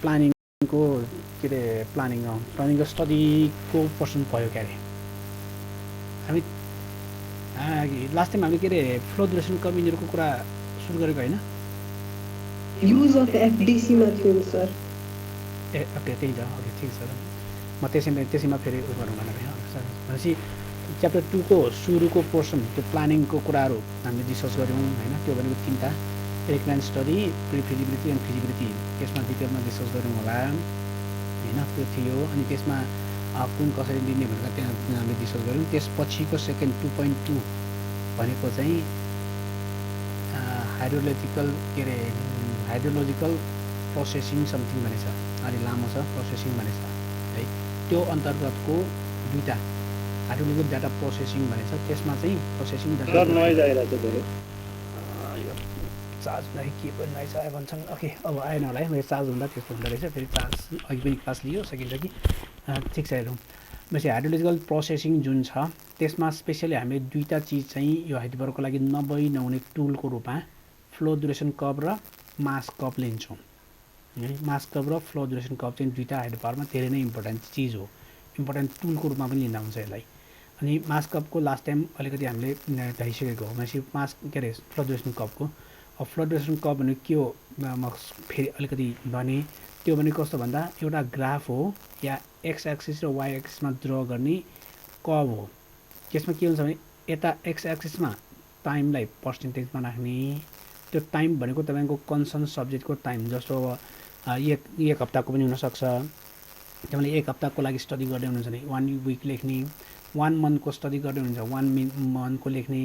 प्लानिङको के अरे प्लानिङको स्टडीको पर्सन भयो क्या अरे हामी लास्ट टाइम हामीले के अरे फ्लो ड्युरेसन कर्भ यिनीहरूको कुरा सुरु गरेको होइन युज अफ एफडिसीमा थियो सर ए ओके त्यही छ ओके ठिक छ म त्यसैमा फेरि उयो गरौँ भनेपछि च्याप्टर 2 को सुरुको पोर्सन त्यो प्लानिङको कुराहरू हामीले डिस्कस गऱ्यौँ होइन त्यो भनेको 3टा experiment study pre feasibility and feasibility त्यसमा डिटेलमा डिस्कस गऱ्यौँ होला होइन त्यो थियो अनि त्यसमा कुन कसरी लिने भनेर त्यहाँ हामीले डिस्कस गऱ्यौँ त्यसपछिको सेकेन्ड 2.2 भनेको चाहिँ हाइड्रोलोजिकल प्रोसेसिङ समथिङ भनेछ अलि लामो छ प्रोसेसिङ भनेछ है त्यो अन्तर्गतको दुईटा हाइड्रोलोजिकल डाटा प्रोसेसिङ भनेछ त्यसमा चाहिँ प्रोसेसिङ डाटा नोइज आइरहेको छ धेरै यो चार्जलाई के पनि रहेछ भन्छन् ओके अब आएन होला है मेरो चार्ज हुँदा त्यस्तो हुँदो रहेछ फेरि चार्ज अघि पनि क्लास लियो सकिन्छ कि ठिक छ हेरौँ भनेपछि हाइड्रोलोजिकल प्रोसेसिङ जुन छ त्यसमा स्पेसली हामीले दुईटा चिज चाहिँ यो हाइड्रोको लागि नहुने टुलको रूपमा फ्लो ड्युरेसन कर्भ र मास कर्भ लिन्छौँ है मास कर्भ र फ्लो ड्युरेसन कर्भ चाहिँ दुईटा हाइड्रोपावरमा धेरै नै इम्पोर्टेन्ट चिज हो इम्पोर्टेन्ट टुलको रूपमा पनि लिँदा हुन्छ यसलाई अनि मास कर्भको लास्ट टाइम अलिकति हामीले भइसकेको हो भनेपछि मास के अरे फ्लो ड्युरेसन कर्भको अब फ्लो ड्युरेसन कर्भ भनेको के हो म फेरि अलिकति भने त्यो भनेको कस्तो भन्दा एउटा ग्राफ हो या एक्स एक्सिस र वाइ एक्सिसमा ड्र गर्ने कर्भ हो त्यसमा के हुन्छ भने यता एक्स एक्सिसमा टाइमलाई पर्सेन्टेजमा राख्ने त्यो टाइम भनेको तपाईँको कन्सर्न सब्जेक्टको टाइम जस्तो अब एक हप्ताको पनि हुनसक्छ तपाईँले एक हप्ताको लागि स्टडी गर्दै हुनुहुन्छ भने 1 विक लेख्ने 1 मन्थको स्टडी गर्दै हुनुहुन्छ 1 मन्थको लेख्ने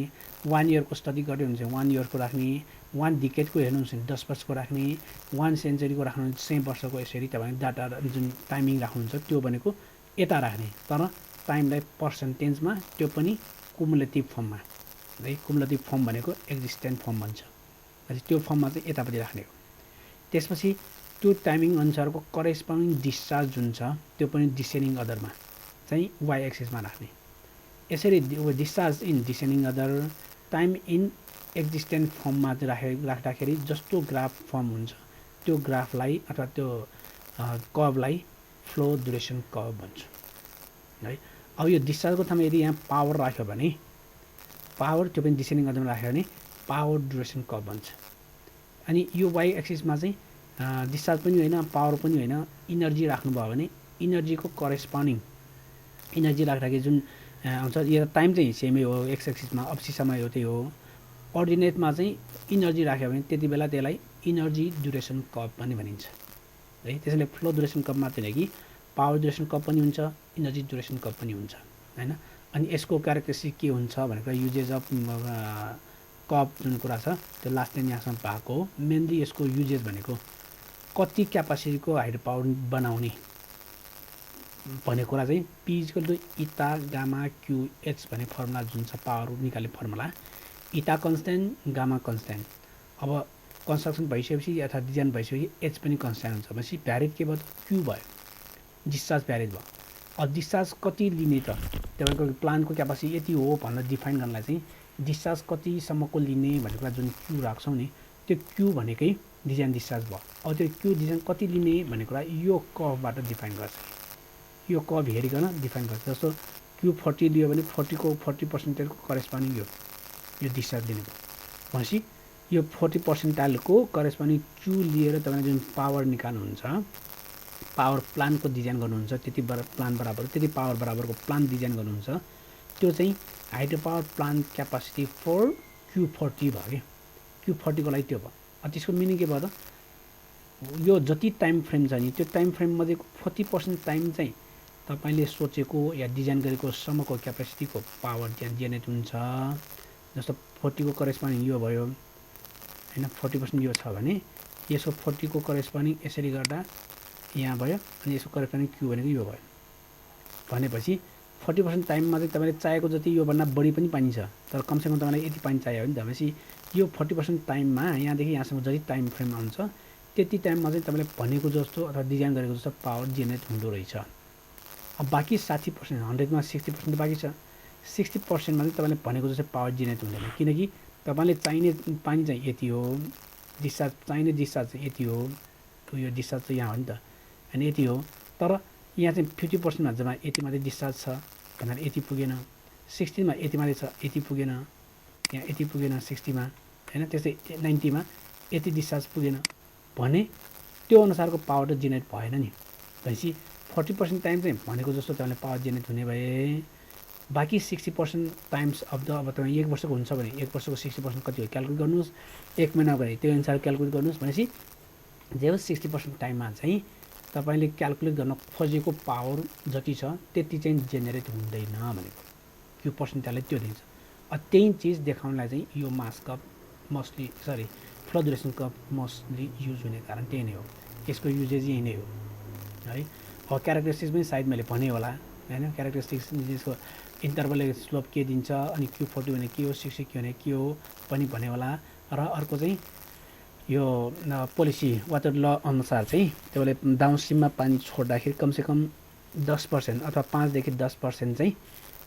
1 इयरको स्टडी गर्दै हुनुहुन्छ 1 इयरको राख्ने 1 डिकेडको हेर्नुहुन्छ भने 10 वर्षको राख्ने 1 सेन्चुरीको राख्नुहुन्छ 100 वर्षको यसरी तपाईँले डाटा जुन टाइमिङ राख्नुहुन्छ त्यो भनेको यता राख्ने तर टाइमलाई पर्सेन्टेजमा त्यो पनि कुमुलेटिभ फर्ममा है कुमुलेटिभ फर्म भनेको एक्जिस्टेन्ट फर्म भन्छ त्यो फर्ममा चाहिँ यतापट्टि राख्ने हो त्यसपछि त्यो टाइमिङ अनुसारको करेस्पोन्डिङ डिस्चार्ज जुन छ त्यो पनि डिसेन्डिङ अर्डरमा चाहिँ वाइ एक्सिसमा राख्ने यसरी discharge in descending order time in existent फर्ममा राख्दाखेरि जस्तो ग्राफ फर्म हुन्छ त्यो ग्राफलाई अथवा त्यो कर्भलाई फ्लो ड्युरेसन कर्भ भन्छ है अब यो डिस्चार्जको ठाउँमा यदि यहाँ पावर राख्यो भने पावर त्यो पनि डिसेन्डिङ अर्डरमा राख्यो भने पावर ड्युरेसन कर्भ भन्छ अनि यो वाइ एक्सिसमा चाहिँ डिस्चार्ज पनि होइन पावर पनि होइन इनर्जी राख्नुभयो भने इनर्जीको करेस्पोन्डिङ इनर्जी राख्दाखेरि जुन आउँछ यो टाइम चाहिँ सेमै हो एक्स एक्सिसमा अप्सिसमा यो त्यही हो अर्डिनेटमा चाहिँ इनर्जी राख्यो भने त्यति बेला त्यसलाई इनर्जी ड्युरेसन कर्भ पनि भनिन्छ है त्यसैले फ्लो ड्युरेसन कर्भ मात्रै होइन कि पावर ड्युरेसन कर्भ पनि हुन्छ इनर्जी ड्युरेसन कर्भ पनि हुन्छ होइन अनि यसको क्यारेक्टरिस्टिक के हुन्छ भनेको युजेज अफ कर्भ जुन कुरा छ त्यो लास्ट टाइम यहाँसम्म भएको हो मेनली यसको युजेज भनेको कति क्यापासिटीको हाइड्रो पावर बनाउने भन्ने कुरा चाहिँ P equal to eta gamma Q H भन्ने फर्मुला जुन छ पावर निकाल्ने फर्मुला इटा कन्सटेन्ट गामा कन्सटेन्ट अब कन्स्ट्रक्सन भइसकेपछि अथवा डिजाइन भइसकेपछि एच पनि कन्सटेन्ट हुन्छ भनेपछि भ्यारिड के भयो क्यू भयो डिस्चार्ज भ्यारिड भयो अब डिस्चार्ज कति लिने त तपाईँको प्लान्टको क्यापासिटी यति हो भनेर डिफाइन गर्नलाई चाहिँ डिस्चार्ज कतिसम्मको लिने भन्ने कुरा जुन क्यू राख्छौँ नि त्यो क्यू भनेकै डिजाइन डिस्चार्ज भयो अब त्यो क्यू डिजाइन कति लिने भन्ने कुरा यो कर्भबाट डिफाइन गर्छ यो कर्भ हेरिकन डिफाइन गर्छ जस्तो क्यू 40 लियो भने 40% करेस्पोन्डिङ यो डिस्चार्ज दिने भयो भनेपछि यो 40% करेस्पोन्डिङ क्यू लिएर तपाईँले जुन पावर निकाल्नुहुन्छ पावर प्लान्टको डिजाइन गर्नुहुन्छ त्यति प्लान्ट बराबर त्यति पावर बराबरको प्लान्ट डिजाइन गर्नुहुन्छ त्यो चाहिँ hydro power plant capacity for Q40 भयो कि Q40 को लागि त्यो भयो त्यसको मिनिङ के भयो त यो जति टाइम फ्रेम छ नि त्यो टाइम फ्रेम मध्येको 40% टाइम चाहिँ तपाईँले सोचेको या डिजाइन गरेको सम्मको क्यापासिटीको पावर त्यहाँ जेनेरेट हुन्छ जस्तो 40 को करेस्पोन्डिङ यो भयो हैन 40% यो छ भने यसको 40 को करेस्पोन्डिङ यसरी गर्दा यहाँ भयो अनि यसको करेस्पोन्डिङ Q भनेको यो भयो भनेपछि 40% टाइममा चाहिँ तपाईँले चाहेको जति यो भन्दा बढी पनि पानी छ तर कमसेकम तपाईँलाई यति पानी चाहियो भने भनेपछि यो 40% टाइममा यहाँदेखि यहाँसम्म जति टाइम फ्रेम आउँछ त्यति टाइममा चाहिँ तपाईँले भनेको जस्तो अथवा डिजाइन गरेको जस्तो पावर जेनेरेट हुँदो रहेछ अब बाँकी 60% 100 मा 60% बाँकी छ 60% मा चाहिँ तपाईँले भनेको जस्तो पावर जेनेरेट हुँदैन किनकि तपाईँले चाहिने पानी चाहिँ यति हो डिस्चार्ज चाहिने डिस्चार्ज चाहिँ यति हो यो डिस्चार्ज चाहिँ यहाँ हो नि त अनि यति हो। तर यहाँ चाहिँ 50% मा जम्मा यति मात्रै डिस्चार्ज छ भन्नाले यति पुगेन, 60 मा यति मात्रै छ यति पुगेन, यहाँ यति पुगेन 60 मा हैन, त्यस्तै 90 मा यति डिस्चार्ज पुगेन भने त्यो अनुसारको पावर त जेनेरेट भएन नि। भनेपछि 40% टाइम चाहिँ भनेको जस्तो तपाईँले पावर जेनेरेट हुने भए बाँकी 60% टाइम्स अफ द, अब तपाईँ 1 वर्षको हुन्छ भने 1 वर्षको 60% कति हो क्याल्कुलेट गर्नुहोस्, 1 महिना भने त्यो अनुसार क्याल्कुलेट गर्नुहोस्। भनेपछि जे होस् 60% टाइममा चाहिँ तपाईँले क्याल्कुलेट गर्न खोजेको पावर जति छ त्यति चाहिँ जेनेरेट हुँदैन भनेको, यो पर्सेन्टेजले त्यो दिन्छ। त्यही चिज देखाउनलाई चाहिँ यो mass curve mostly flow duration curve mostly use हुने कारण त्यही नै हो, यसको युजेज यही नै हो है। अब क्यारेक्टरिस्टिक्स पनि सायद मैले भने होला हैन, क्यारेक्टरिस्टिक्स यसको इन्टरभल स्लोप के दिन्छ, अनि Q40 भने के हो, 60 के भने के हो पनि भने होला। र अर्को चाहिँ यो पोलिसी वाटर ल अनुसार चाहिँ तपाईँले डाउनस्ट्रिममा पानी छोड्दाखेरि कमसेकम 10% अथवा 5 देखि 10% चाहिँ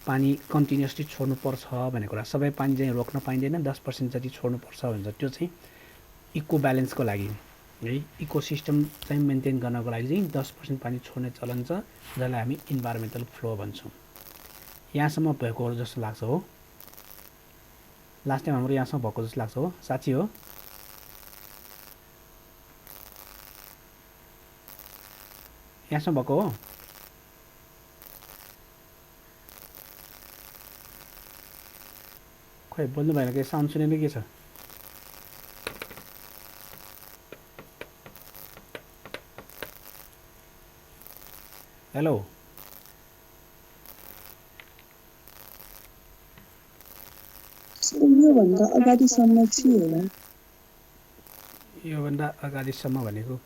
पानी कन्टिन्युसली छोड्नुपर्छ भन्ने कुरा। सबै पानी चाहिँ रोक्न पाइँदैन, 10% जति छोड्नुपर्छ भन्छ। त्यो चाहिँ इको ब्यालेन्सको लागि है, इकोसिस्टम चाहिँ मेन्टेन गर्नको लागि चाहिँ 10% पानी छोड्ने चलन छ, जसलाई हामी इन्भाइरोमेन्टल फ्लो भन्छौँ। यहाँसम्म भएको जस्तो लाग्छ हो, लास्ट टाइम हाम्रो यहाँसम्म भएको जस्तो लाग्छ हो, साँच्ची हो? यहाँसम्म भएको हो? खोइ बोल्नु भएन कि साउन्ड सुनेन के छ? हेलो योभन्दा अगाडिसम्म चाहिँ होला, योभन्दा अगाडिसम्म भनेको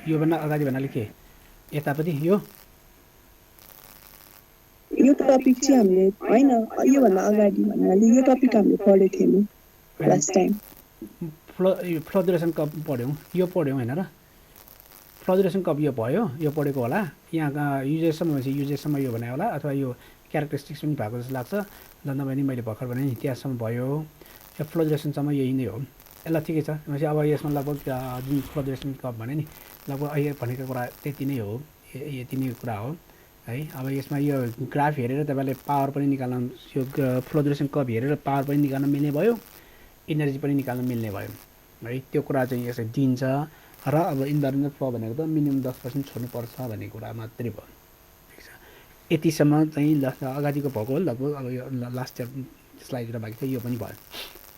योभन्दा अगाडि भन्नाले के यतापट्टि यो टपिक चाहिँ हामीले होइन, योभन्दा अगाडि भन्नाले यो टपिक हामीले पढेको थियौँ last time. Flow duration curve पढ्यौँ, यो पढ्यौँ होइन र? फ्लो ड्युरेसन कप यो भयो, यो पढेको होला। यहाँ युजेससम्म भनेपछि युजेससम्म यो भने होला, अथवा यो क्यारेक्टरिस्टिक्स पनि भएको जस्तो लाग्छ। जन्दा पनि मैले भर्खर भने नि त्यहाँसम्म भयो, यो फ्लो ड्युरेसनसम्म यही नै हो। यसलाई ठिकै छ। भनेपछि अब यसमा लगभग जुन फ्लो ड्युरेसन कप भने नि लगभग अहिले भनेको कुरा त्यति नै हो, यति नै कुरा हो है। अब यसमा यो ग्राफ हेरेर तपाईँले पावर पनि निकाल्न, यो फ्लो ड्युरेसन कप हेरेर पावर पनि निकाल्न मिल्ने भयो, इनर्जी पनि निकाल्न मिल्ने भयो है। त्यो कुरा चाहिँ यसरी दिन्छ। र अब इन्भाइरोमेन्टल फ्लो भनेको त मिनिमम 10% छोड्नुपर्छ भन्ने कुरा मात्रै भयो। ठिक छ, यतिसम्म चाहिँ अगाडिको भएको लगभग। अब यो लास्ट स्लाइड बाँकी थियो, यो पनि भयो।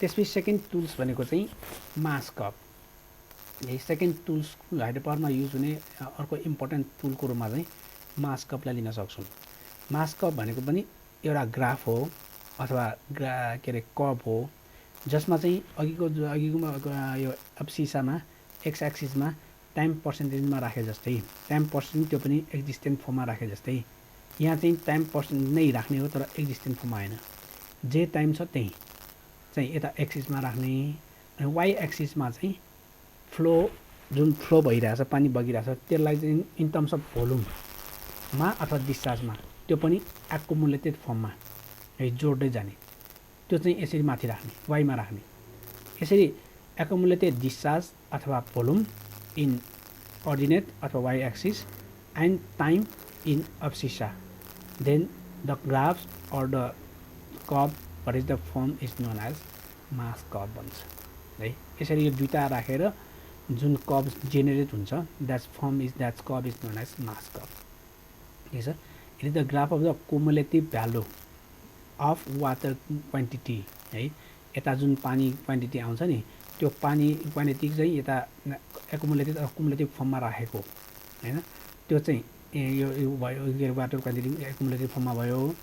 त्यसपछि सेकेन्ड टुल्स भनेको चाहिँ मास कप। यही सेकेन्ड टुल्स हाइड्रो पावरमा युज हुने अर्को इम्पोर्टेन्ट टुलको रूपमा चाहिँ मास कपलाई लिन सक्छौँ। मास कप भनेको पनि एउटा ग्राफ हो अथवा के अरे कप हो, जसमा चाहिँ अघिको यो एब्सिसामा एक्स एक्सिसमा टाइम पर्सेन्टेजमा राखे जस्तै, टाइम पर्सेन्ट त्यो पनि एक्जिस्टेन्ट फर्ममा राखे जस्तै यहाँ चाहिँ टाइम पर्सेन्ट नै राख्ने हो, तर एक्जिस्टेन्ट फर्ममा होइन। जे टाइम छ त्यही चाहिँ यता एक्सिसमा राख्ने। अनि वाइ एक्सिसमा चाहिँ फ्लो, जुन फ्लो भइरहेछ, पानी बगिरहेछ, त्यसलाई चाहिँ इन टर्म्स अफ भोल्युममा अथवा डिस्चार्जमा त्यो पनि एकुमुलेटेड फर्ममा है जोड्दै जाने, त्यो चाहिँ यसरी माथि राख्ने, वाइमा राख्ने। यसरी एकुमुलेटेड डिस्चार्ज अथवा भोल्युम इन अर्डिनेट अथवा Y axis and time in abscissa, then the graphs are the cup what is the form is known as mass curve भन्छ है। यसरी यो दुईटा राखेर जुन कर्भ जेनेरेट हुन्छ, that's form is that's curve is known as mass curve. ठिक छ, it is the graph of the cumulative value of water quantity है। यता जुन पानी क्वान्टिटी आउँछ नि, त्यो पानी क्वान्टिटी चाहिँ यता एकुमुलेटेड अथवा कुमुलेटिभ फर्ममा राखेको होइन, त्यो चाहिँ यो भयो वाटर क्वान्टिटी एकुमुलेटिभ फर्ममा भयो।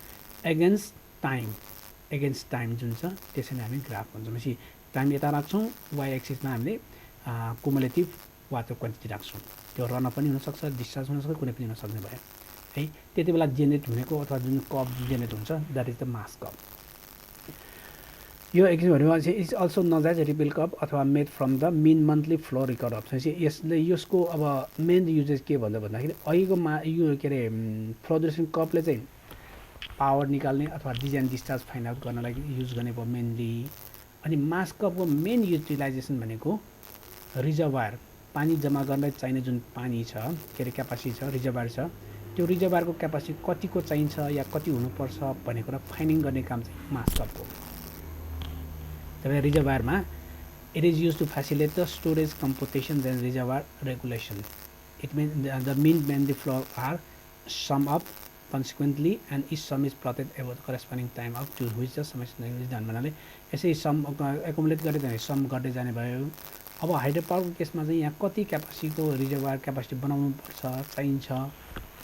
एगेन्स्ट टाइम जुन छ त्यसरी नै हामी ग्राफ भन्छौँ। भनेपछि टाइम यता राख्छौँ, वाइ एक्सिसमा हामीले कुमुलेटिभ वाटर क्वान्टिटी राख्छौँ। त्यो रन पनि हुनसक्छ, डिस्चार्ज हुनसक्छ, कुनै पनि हुन सक्ने भयो है। त्यति बेला जेनेरेट हुनेको अथवा जुन कप जेनेरेट हुन्छ that is the mass curve. यो एक्जिमहरूमा चाहिँ is also known as ripple curve अथवा made from the mean monthly flow record of. यसले यसको अब मेन युजेस के भन्दाखेरि अहिलेको यो के अरे फ्लो ड्युरेसन कपले चाहिँ पावर निकाल्ने अथवा डिजाइन डिस्चार्ज फाइन्ड आउट गर्नलाई युज गर्ने भयो मेनली। अनि मास कपको मेन युटिलाइजेसन भनेको रिजर्भायर पानी जम्मा गर्नलाई चाहिने जुन पानी छ के अरे क्यापासिटी छ रिजर्भर छ त्यो रिजर्भरको क्यापासिटी कतिको चाहिन्छ या कति हुनुपर्छ भन्ने कुरा फाइन्डिङ गर्ने काम चाहिँ मास कपको तपाईँ रिजर्भरमा it is used to facilitate the storage computation and reservoir regulation. It means the mean when the flow are sum up consequently and each sum is plotted about the corresponding time up to which the sum is done भन्नाले यसै some accumulate गर्दै जाने some गर्दै जाने भयो अब hydro पावरको केसमा चाहिँ यहाँ कति क्यापासिटीको रिजर्भर क्यापासिटी बनाउनु पर्छ चाहिन्छ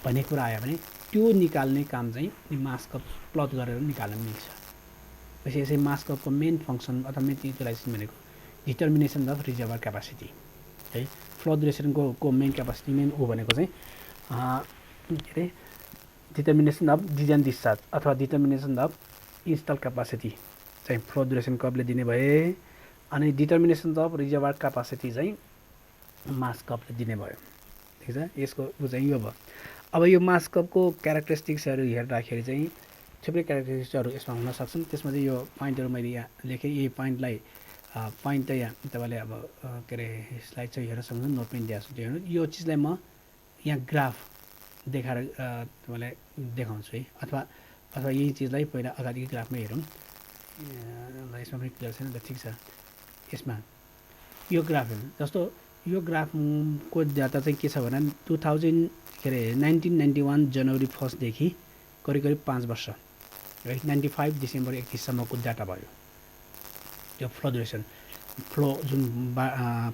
भन्ने कुरा आयो भने त्यो निकाल्ने काम चाहिँ मास कप प्लट गरेर निकाल्न मिल्छ त्यसै यसै मास कपको मेन फंक्सन अथवा मेन युटिलाइजेसन भनेको डिटर्मिनेसन अफ रिजर्भर क्यापासिटी है फ्लो ड्युरेसनको मेन क्यापासिटी मेन ओ भनेको चाहिँ के अरे डिटर्मिनेसन अफ डिजाइन डिस्चार्ज अथवा डिटर्मिनेसन अफ इन्स्टल क्यापासिटी चाहिँ फ्लो ड्युरेसन कपले दिने भए अनि डिटर्मिनेसन अफ रिजर्भर क्यापासिटी चाहिँ मास कपले दिने भयो ठिक छ यसको चाहिँ यो भयो अब यो मास कपको क्यारेक्टरिस्टिक्सहरू हेर्दाखेरि चाहिँ थुप्रै क्यारेक्टरिस्टिक्सहरू यसमा हुन सक्छन् त्यसमा चाहिँ यो पोइन्टहरू मैले यहाँ लेखेँ यही पोइन्टलाई पोइन्ट चाहिँ यहाँ तपाईँले अब के अरे स्लाइड चाहिँ हेर्न सक्नुहुन्छ नोट पनि दिएको छु त्यो हेर्नु यो चिजलाई म यहाँ ग्राफ देखाएर तपाईँलाई देखाउँछु है अथवा यही चिजलाई पहिला अगाडिको ग्राफमै हेरौँ यसमा पनि क्लियर छैन त ठिक छ यसमा यो ग्राफ हेर्नु जस्तो यो ग्राफको डाटा चाहिँ के छ भने 1991 जनवरी 1 देखि करिब 5 वर्ष है 95 डिसेम्बर 31 सम्मको डाटा भयो त्यो फ्लो ड्युरेसन फ्लो जुन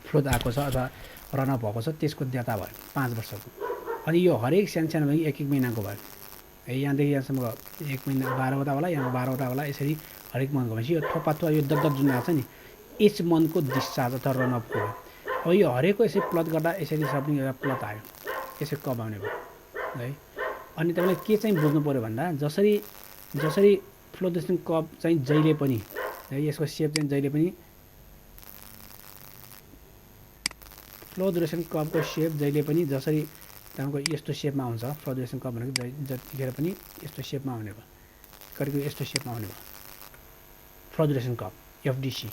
फ्लो आएको छ अथवा रन अप भएको छ त्यसको डाटा भयो 5 वर्षको अनि यो हरेक सानो पनि एक महिनाको भयो है यहाँदेखि यहाँसम्म 1 महिना 12वटा होला यहाँ 12वटा होला यसरी हरेक मन्थको भनेपछि यो थोपा यो दत्त जुन आएको छ नि इच मन्थको डिस्चार्ज अथवा रन अपको हो अब यो हरेकको यसरी प्लट गर्दा यसरी सबै एउटा प्लट आयो यसरी कब आउने भयो है अनि तपाईँले के चाहिँ बुझ्नु पऱ्यो भन्दा जसरी फ्लो ड्युरेसन कप चाहिँ जहिले पनि है यसको सेप चाहिँ जहिले पनि फ्लो ड्युरेसन कपको सेप जहिले पनि जसरी तपाईँको यस्तो सेपमा हुन्छ फ्लो ड्युरेसन कप भनेको जतिखेर पनि यस्तो सेपमा आउने भयो करिब यस्तो सेपमा आउने भयो फ्लो ड्युरेसन कप एफडिसी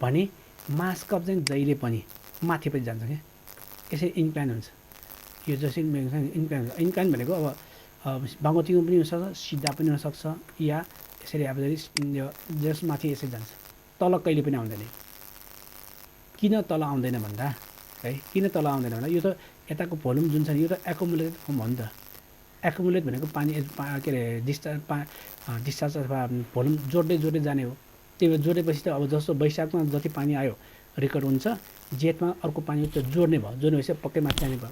भने मास कप चाहिँ जहिले पनि माथि पनि जान्छ क्या यसरी इन्क्लाइन हुन्छ यो जसरी इन्क्लाइन हुन्छ इन्क्लाइन भनेको अब बाङ्गोतिङो पनि हुनसक्छ सिधा पनि हुनसक्छ या यसरी अब जसमाथि यसरी जान्छ तल कहिले पनि आउँदैन किन तल आउँदैन भन्दा है किन तल आउँदैन भन्दा यो त यताको भोल्युम जुन छ नि यो त एकुमुलेटेड फर्म हो नि त एकुमुलेट भनेको पानी के अरे डिस्चार्ज अथवा भोल्युम जोड्दै जाने हो त्यो जोडेपछि त अब जस्तो वैशाखमा जति पानी आयो रेकर्ड हुन्छ जेठमा अर्को पानी त जोड्ने भएपछि पक्कै माथि जाने भयो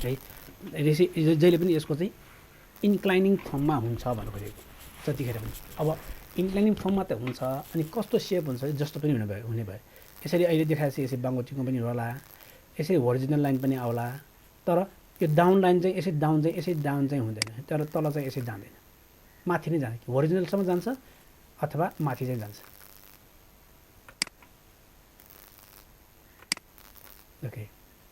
है जहिले पनि यसको चाहिँ इन्क्लाइनिङ फर्ममा हुन्छ भन्नु खोजेको जतिखेर पनि अब इन्क्लाइनिङ फर्ममा त हुन्छ अनि कस्तो सेप हुन्छ जस्तो पनि हुने भयो यसरी अहिले देखाएपछि यसरी बाङ्गोटिङको पनि होला यसरी होरिजिनल लाइन पनि आउला तर यो डाउन लाइन चाहिँ यसरी डाउन चाहिँ हुँदैन तर तल चाहिँ यसरी जाँदैन माथि नै जान्छ होरिजिनलसम्म जान्छ अथवा माथि चाहिँ जान्छ ओके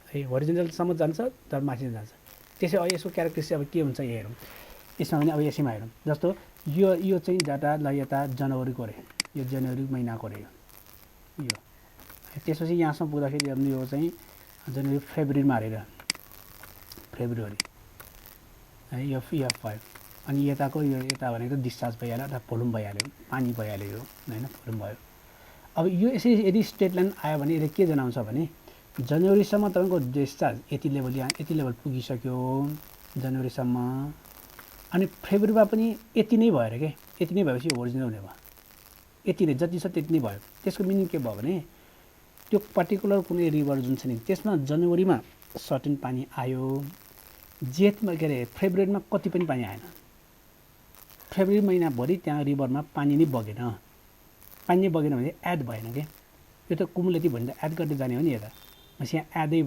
है होरिजिनलसम्म जान्छ तर माथि चाहिँ जान्छ त्यसै अब यसको क्यारेक्टरिस्टिक अब के हुन्छ हेरौँ यसमा पनि अब यसैमा हेरौँ जस्तो यो चाहिँ डाटा ल यता जनवरीको अरे यो जनवरी महिनाको अरे यो त्यसपछि यहाँसम्म पुग्दाखेरि यो चाहिँ जनवरी फेब्रुअरीमा हालेर फेब्रुअरी है यो F5 अनि यताको यो यता भनेको डिस्चार्ज भइहाल्यो अथवा भोल्युम भइहाल्यो पानी भइहाल्यो यो होइन भोल्युम भयो अब यो यसरी यदि स्ट्रेट लाइन आयो भने यसले के जनाउँछ भने जनवरीसम्म तपाईँको डिस्चार्ज यति लेभल पुगिसक्यो जनवरीसम्म अनि फेब्रुअरीमा पनि यति नै भयो अरे के यति नै भएपछि ओरिजिनल हुने भयो यति नै जति छ त्यति नै भयो त्यसको मिनिङ के भयो भने त्यो पर्टिकुलर कुनै रिभर जुन छ नि त्यसमा जनवरीमा सर्टेन पानी आयो जेठमा के अरे फेब्रुअरीमा कति पनि पानी आएन फेब्रुअरी महिनाभरि त्यहाँ रिभरमा पानी नै बगेन भने एड भएन क्या यो त कुमुलेटिभ भने त एड गर्दै जाने हो नि यता यहाँ एडै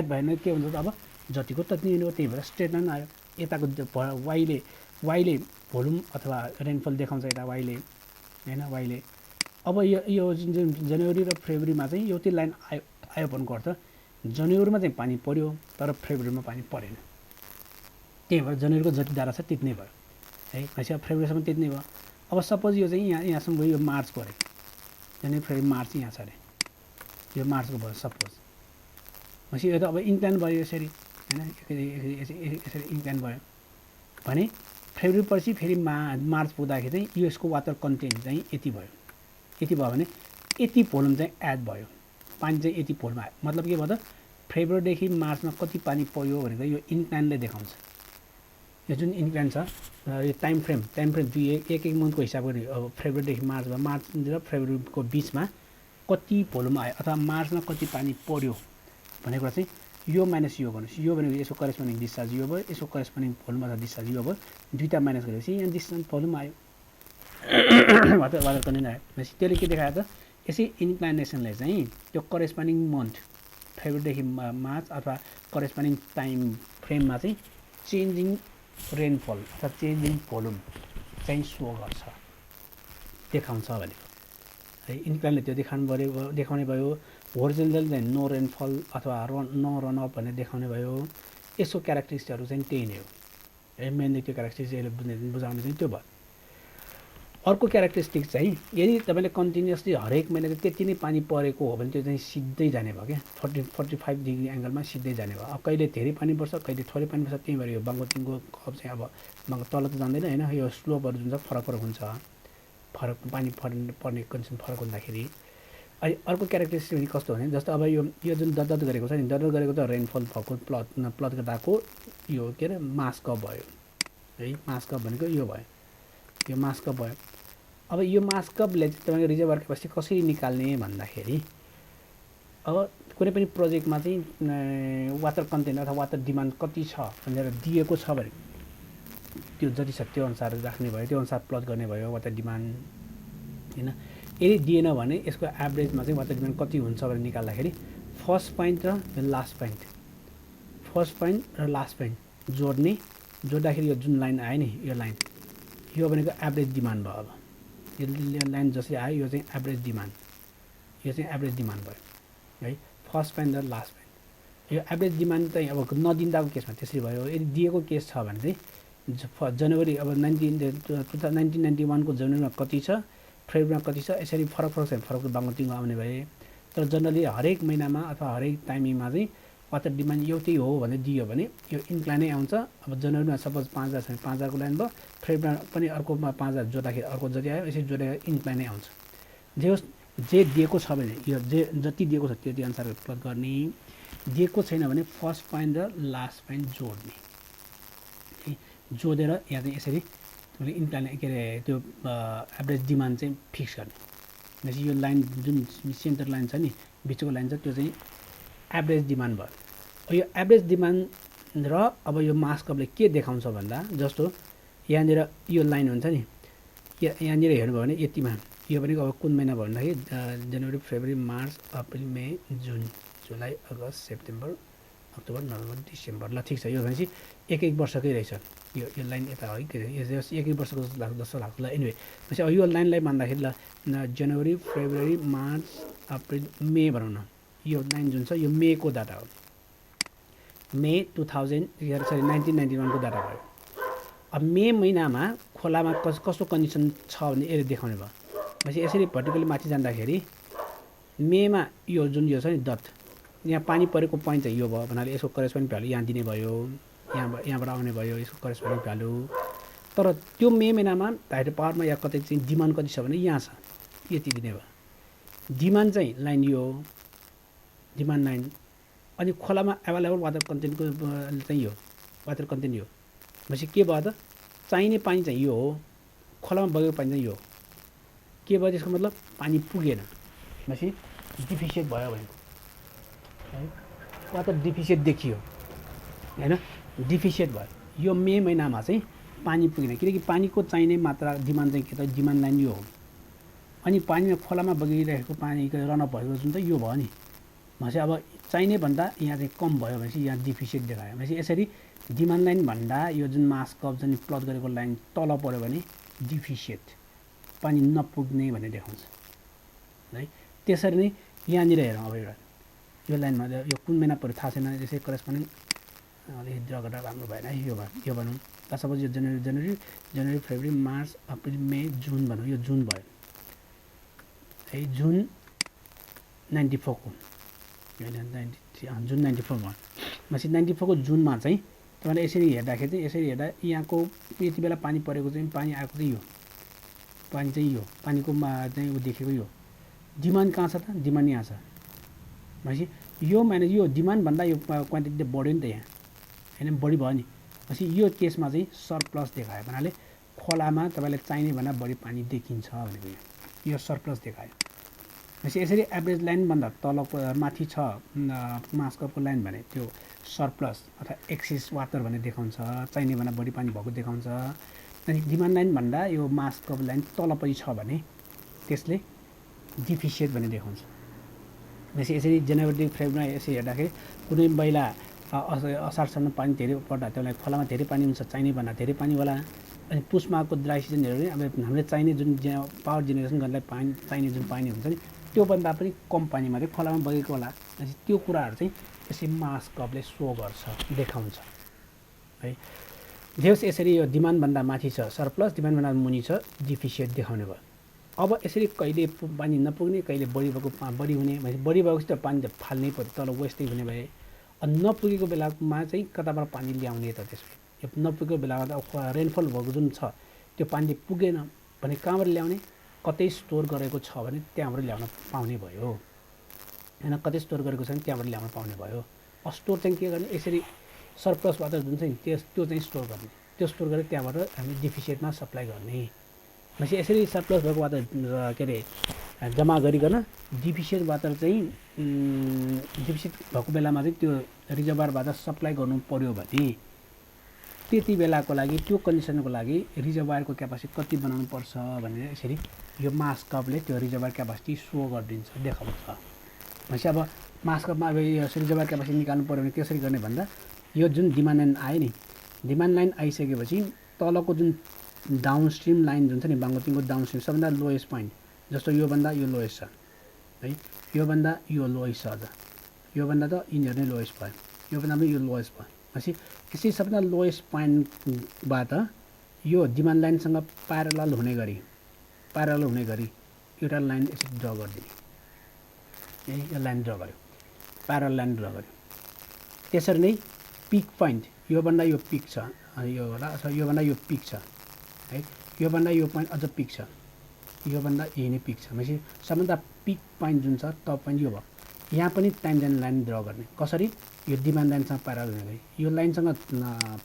भएन के हुन्छ अब जतिको तति हो त्यही भएर स्ट्रेट लाइन आयो यताको वाइले भोल्युम अथवा रेनफल देखाउँछ यता वाइले होइन वाइले अब यो जुन जनवरी र फेब्रुअरीमा चाहिँ यो त्यो लाइन आयो भनेको अर्थ जनवरीमा चाहिँ पानी पर्यो तर फेब्रुअरीमा पानी परेन त्यही भएर जनवरीको जति डाटा छ त्यति नै भयो है भनेपछि अब फेब्रुअरीसम्म त्यति नै भयो अब सपोज यो चाहिँ यहाँसम्म यो मार्चको अरे जनवरी फेब्रुअरी मार्च यहाँ छ अरे यो मार्चको भयो सपोज भनेपछि यो त अब इन्क्लाइन भयो यसरी हैन यसरी इन्क्लाइन भयो भने फेब्रुअरी पछि फेरि मार्च पुग्दाखेरि चाहिँ यसको वाटर कन्टेन्ट चाहिँ यति भयो भने यति भोल्युम चाहिँ एड भयो पानी चाहिँ यति भोल्युम आयो मतलब के भयो त फेब्रुअरीदेखि मार्चमा कति पानी पर्यो भनेको यो इन्क्लाइनले देखाउँछ यो जुन इन्क्लाइन छ यो टाइम फ्रेम एक मन्थको हिसाब गर्ने अब फेब्रुअरीदेखि मार्च र फेब्रुअरीको बिचमा कति भोल्युम आयो अथवा मार्चमा कति पानी पर्यो भन्ने कुरा चाहिँ यो माइनस यो गर्नुहोस् यो भनेको यसको करेस्पोन्डिङ डिस्चार्ज यो भयो यसको करेस्पोन्डिङ भोल्युम अथवा डिस्चार्ज यो भयो दुईटा माइनस गरेपछि यहाँ डिस्चार्ज भोल्युम आयो वाटर कन्टेन्ट आयो भनेपछि त्यसले के देखायो त यसै इन्क्लाइनेसनले चाहिँ त्यो करेस्पोन्डिङ मन्थ फेब्रुअरीदेखि मार्च अथवा करेस्पोन्डिङ टाइम फ्रेममा चाहिँ चेन्जिङ रेनफल अथवा चेन्जिङ भोल्युम चाहिँ सो गर्छ देखाउँछ भनेको है इन्क्लाइनले त्यो देखाउने भयो होरिजोन्टल चाहिँ नो रेनफल अथवा नो रन अप भनेर देखाउने भयो यसको क्यारेक्टरिस्टिक्सहरू चाहिँ त्यही नै हो है मेनली त्यो क्यारेक्टरिस्टिक्स बुझाउने चाहिँ त्यो भयो अर्को क्यारेक्टरिस्टिक चाहिँ यदि तपाईँले कन्टिन्युसली हरेक महिना त्यति नै पानी परेको हो भने त्यो चाहिँ सिधै जाने भयो क्या 45 डिग्री एङ्गलमा सिधै जाने भयो अब कहिले धेरै पानी पर्छ कहिले थोरै पानी पर्छ त्यही भएर यो बाङ्गोतिङको कप चाहिँ अब बाङ्गो तल त जाँदैन होइन यो स्लोपहरू जुन छ फरक हुन्छ पानी पर्ने कन्डिसन फरक हुँदाखेरि अहिले अर्को क्यारेक्टरिस्टिक कस्तो भने जस्तो अब यो जुन दर्द गरेको छ नि दर्द गरेको त रेनफल भएको प्लट गर्दाको यो के अरे मास कप भयो है मास कप भनेको यो भयो यो मास कप भयो अब यो मास कपले चाहिँ तपाईँको रिजर्भर क्यापेसिटी कसरी निकाल्ने भन्दाखेरि अब कुनै पनि प्रोजेक्टमा चाहिँ वाटर कन्टेन्ट अथवा वाटर डिमान्ड कति छ भनेर दिएको छ भने त्यो जति छ त्यो अनुसार राख्ने भयो त्यो अनुसार प्लट गर्ने भयो वाटर डिमान्ड हैन यदि दिएन भने यसको एभरेजमा चाहिँ वाटर डिमान्ड कति हुन्छ भनेर निकाल्दाखेरि फर्स्ट पोइन्ट र लास्ट पोइन्ट जोड्दाखेरि यो जुन लाइन आयो नि यो लाइन यो भनेको एभरेज डिमान्ड भयो अब यो लाइन जसरी आयो यो चाहिँ एभरेज डिमान्ड भयो है फर्स्ट पोइन्ट र लास्ट पोइन्ट यो एभरेज डिमान्ड चाहिँ अब नदिँदाको केसमा त्यसरी भयो यदि दिएको केस छ भने चाहिँ जनवरी अब 1991 को जनवरीमा कति छ फेब्रुअरीमा कति छ यसरी फरक छ बाङ्गोतिङमा आउने भए तर जनरली हरेक महिनामा अथवा हरेक टाइमिङमा चाहिँ वाटर डिमान्ड एउटै हो भनेर दियो भने यो इन्क्लाइनै आउँछ अब जनवरीमा सपोज 5000 छ 5000 को लाइन भयो फेब्रुअरीमा पनि अर्कोमा 5000 जोड्दाखेरि अर्को जति आयो यसरी जोडेर इन्क्लाइनै आउँछ जे दिएको छ भने यो जति दिएको छ त्यति अनुसार प्लट गर्ने दिएको छैन भने फर्स्ट पोइन्ट र लास्ट पोइन्ट जोड्ने जोडेर यहाँ चाहिँ यसरी तपाईँले इन्क्लाइन के अरे त्यो एभरेज डिमान्ड चाहिँ फिक्स गर्ने भनेपछि यो लाइन जुन सेन्टर लाइन छ नि बिचको लाइन छ त्यो चाहिँ एभरेज डिमान्ड भयो यो एभरेज डिमान्ड र अब यो मास कपले के देखाउँछ भन्दा जस्तो यहाँनिर यो लाइन हुन्छ नि यहाँनिर हेर्नुभयो भने यतिमा यो भनेको अब कुन महिना भयो भन्दाखेरि जनवरी फेब्रुअरी मार्च अप्रिल मे जुन जुलाई अगस्त सेप्टेम्बर अक्टोबर नोभेम्बर डिसेम्बर ल ठिक छ यो भनेपछि एक वर्षकै रहेछ यो लाइन यता है के अरे एक वर्षको जस्तो लाग्छ ल एनिवे भनेपछि अब यो लाइनलाई मान्दाखेरि ल जनवरी फेब्रुअरी मार्च अप्रिल मे भनौँ न यो लाइन जुन छ यो मे को डाटा हो मे 1991 को डाटा भयो अब मे महिनामा खोलामा कस्तो कन्डिसन छ भने यसले देखाउने भयो भनेपछि यसरी भर्टिकली माथि जाँदाखेरि मेमा यो जुन यो छ नि डट यहाँ पानी परेको पोइन्ट चाहिँ यो भयो भन्नाले यसको करेस्पोन्डिङ भ्यालु यहाँ दिने भयो यहाँबाट आउने भयो यसको करेस्पोन्डिङ भ्यालु तर त्यो मे महिनामा हाइड्रो पावरमा या कतै चाहिँ डिमान्ड कति छ भने यहाँ छ यति दिने भयो डिमान्ड चाहिँ लाइन यो डिमान्ड लाइन अनि खोलामा एभाइलेबल वाटर कन्टेन्टको चाहिँ यो वाटर कन्टेन्ट यो भनेपछि के भयो त चाहिने पानी चाहिँ यो हो खोलामा बगेको पानी चाहिँ यो हो के भयो त्यसको मतलब पानी पुगेन भनेपछि डिफिसियन्ट भयो भनेको है वाटर डिफिसियन्ट देखियो हैन डिफिसियन्ट भयो यो मे महिनामा चाहिँ पानी पुगेन किनकि पानीको चाहिने मात्रा डिमान्ड चाहिँ के त डिमान्ड लाइन यो हो अनि पानीमा खोलामा बगिरहेको पानीको रनअप भएको जुन चाहिँ यो भयो नि भनेपछि अब चाहिने भन्दा यहाँ चाहिँ कम भयो भनेपछि यहाँ डिफिसियन्ट देखायो भनेपछि यसरी डिमान्ड लाइन भन्दा यो जुन मास कप जुन प्लट गरेको लाइन तल पऱ्यो भने डिफिसियन्ट पानी नपुग्ने भन्ने देखाउँछ है त्यसरी नै यहाँनिर हेरौँ अब एउटा यो लाइनमा यो कुन महिना पऱ्यो थाहा छैन यसै करेस्पोन्डिङ अलिकति ड्र गर्दा राम्रो भएन है यो भनौँ सपोज यो जनवरी फेब्रुअरी मार्च अप्रिल मे जुन भनौँ यो जुन भयो है जुन 94 को जुन 94 भयो भनेपछि 94 को जुनमा चाहिँ तपाईँले यसरी हेर्दाखेरि चाहिँ यसरी हेर्दा यहाँको यति बेला पानी परेको चाहिँ पानी आएको चाहिँ यो पानी चाहिँ यो पानीको चाहिँ ऊ देखेको यो डिमान्ड कहाँ छ त डिमान्ड यहाँ छ भनेपछि यो माइनस यो डिमान्डभन्दा यो क्वान्टिटी त बढ्यो नि त यहाँ होइन बढी भयो नि भनेपछि यो केसमा चाहिँ सरप्लस देखायो भन्नाले खोलामा तपाईँले चाहिने भन्दा बढी पानी देखिन्छ भनेको यो सरप्लस देखायो भनेपछि यसरी एभरेज लाइनभन्दा तलको माथि छ मास्कपको लाइन भने त्यो सरप्लस अथवा एक्सेस वाटर भनेर देखाउँछ चाहिने भन्दा बढी पानी भएको देखाउँछ अनि डिमान्ड लाइनभन्दा यो मास्कप लाइन तलपट्टि छ भने त्यसले डिफिसियन्ट भनेर देखाउँछ भनेपछि यसरी जनवरी फेब्रुअरी यसरी हेर्दाखेरि कुनै महिला असारसम्म पानी धेरै पर्दा त्यसलाई खोलामा धेरै पानी हुन्छ चाहिने भन्दा धेरै पानी होला अनि पुसमाको ड्राई सिजनहरू पनि अब हामीले चाहिने जुन पावर जेनेरेसन गर्नलाई पानी चाहिने जुन पानी हुन्छ नि त्योभन्दा पनि कम पानीमा चाहिँ खोलामा बगेको होला भनेपछि त्यो कुराहरू चाहिँ यसरी मास्कपले सो गर्छ देखाउँछ है जेस यसरी यो डिमान्डभन्दा माथि छ सरप्लस डिमान्डभन्दा मुनि छ डिफिसियन्ट देखाउने भयो अब यसरी कहिले पानी नपुग्ने कहिले बढी भएको बढी हुने भनेपछि बढी भएको त पानी त फाल्नै पर्यो तल वेस्टै हुने भए अनि नपुगेको बेलामा चाहिँ कताबाट पानी ल्याउने त त्यसले यो नपुगेको बेलामा त रेनफल भएको जुन छ त्यो पानी पुगेन भने कहाँबाट ल्याउने कतै स्टोर गरेको छ भने त्यहाँबाट ल्याउन पाउने भयो होइन कतै स्टोर गरेको छ भने त्यहाँबाट ल्याउन पाउने भयो स्टोर चाहिँ के गर्ने यसरी सरप्लस वाटर जुन चाहिँ त्यो चाहिँ स्टोर गर्ने त्यो स्टोर गरेर त्यहाँबाट हामी डिफिसियन्टमा सप्लाई गर्ने भनेपछि यसरी सरप्लस भएको वाटर के अरे जम्मा गरिकन डिफिसियन्ट वाटर चाहिँ डिफिसियन्ट भएको बेलामा चाहिँ त्यो रिजर्भरबाट सप्लाई गर्नु पर्यो भने त्यति बेलाको लागि त्यो कन्डिसनको लागि रिजर्भरको क्यापासिटी कति बनाउनु पर्छ भनेर यसरी यो मास्कपले त्यो रिजर्भर क्यापासिटी सो गरिदिन्छ देखाउँछ भनेपछि अब मास्कपमा अब यो रिजर्भर क्यापासिटी निकाल्नु पर्यो भने त्यसरी गर्ने भन्दा यो जुन डिमान्ड लाइन आयो नि डिमान्ड लाइन आइसकेपछि तलको जुन डाउन स्ट्रिम लाइन जुन छ नि बाङ्गोटिङको डाउन स्ट्रिम सबभन्दा लोएस्ट पोइन्ट जस्तो योभन्दा यो लोएस्ट छ है योभन्दा यो लोएस्ट छ अझ योभन्दा त यिनीहरू नै लोएस्ट भयो योभन्दा पनि यो लोएस्ट भयो भनेपछि यसरी सबभन्दा लोएस्ट पोइन्टबाट यो डिमान्ड लाइनसँग प्यारलल हुने गरी एउटा लाइन यसरी ड्र गरिदिने है यो लाइन ड्र गर्यो प्यारल लाइन ड्र गर्यो त्यसरी नै पिक पोइन्ट योभन्दा यो पिक छ यो होला अथवा योभन्दा यो पिक छ है योभन्दा यो पोइन्ट अझ पिक छ योभन्दा यही नै पिक छ भनेपछि सबभन्दा पिक पोइन्ट जुन छ टप पोइन्ट यो भयो यहाँ पनि टाइम जाने लाइन ड्र गर्ने कसरी यो डिमान्ड लाइनसँग प्यारल हुने गरी यो लाइनसँग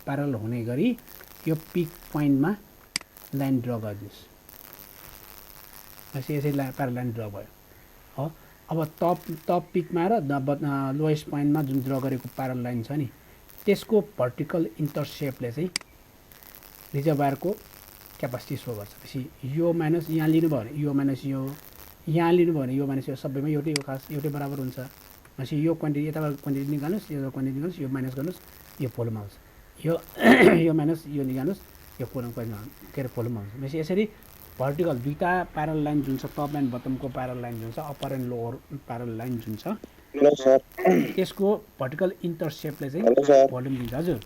प्यारल हुने गरी यो पिक पोइन्टमा लाइन ड्र गरिदिनुहोस् भनेपछि यसरी प्यारल लाइन ड्र भयो हो अब टप पिकमा र लोएस्ट पोइन्टमा जुन ड्र गरेको प्यारल लाइन छ नि त्यसको भर्टिकल इन्टरसेपले चाहिँ रिजर्भरको क्यापासिटी सो गर्छ त्यसपछि यो माइनस यहाँ लिनुभयो भने यो माइनस यो यहाँ लिनुभयो भने यो माइनस यो सबैमा एउटै हो खास एउटै बराबर हुन्छ भनेपछि यो क्वान्टिटी यताबाट क्वान्टिटी निकाल्नुहोस् यो क्वान्टिटी निकाल्नुहोस् यो माइनस गर्नुहोस् यो फोलुम आउँछ यो यो माइनस यो निकाल्नुहोस् यो फोलुम के अरे फोलुम आउँछ भनेपछि यसरी भर्टिकल दुईवटा प्यारल लाइन जुन छ टप एन्ड बटमको प्यारल लाइन जुन छ upper and lower parallel line जुन छ त्यसको भर्टिकल इन्टरसेपले चाहिँ भोल्युम दिन्छ हजुर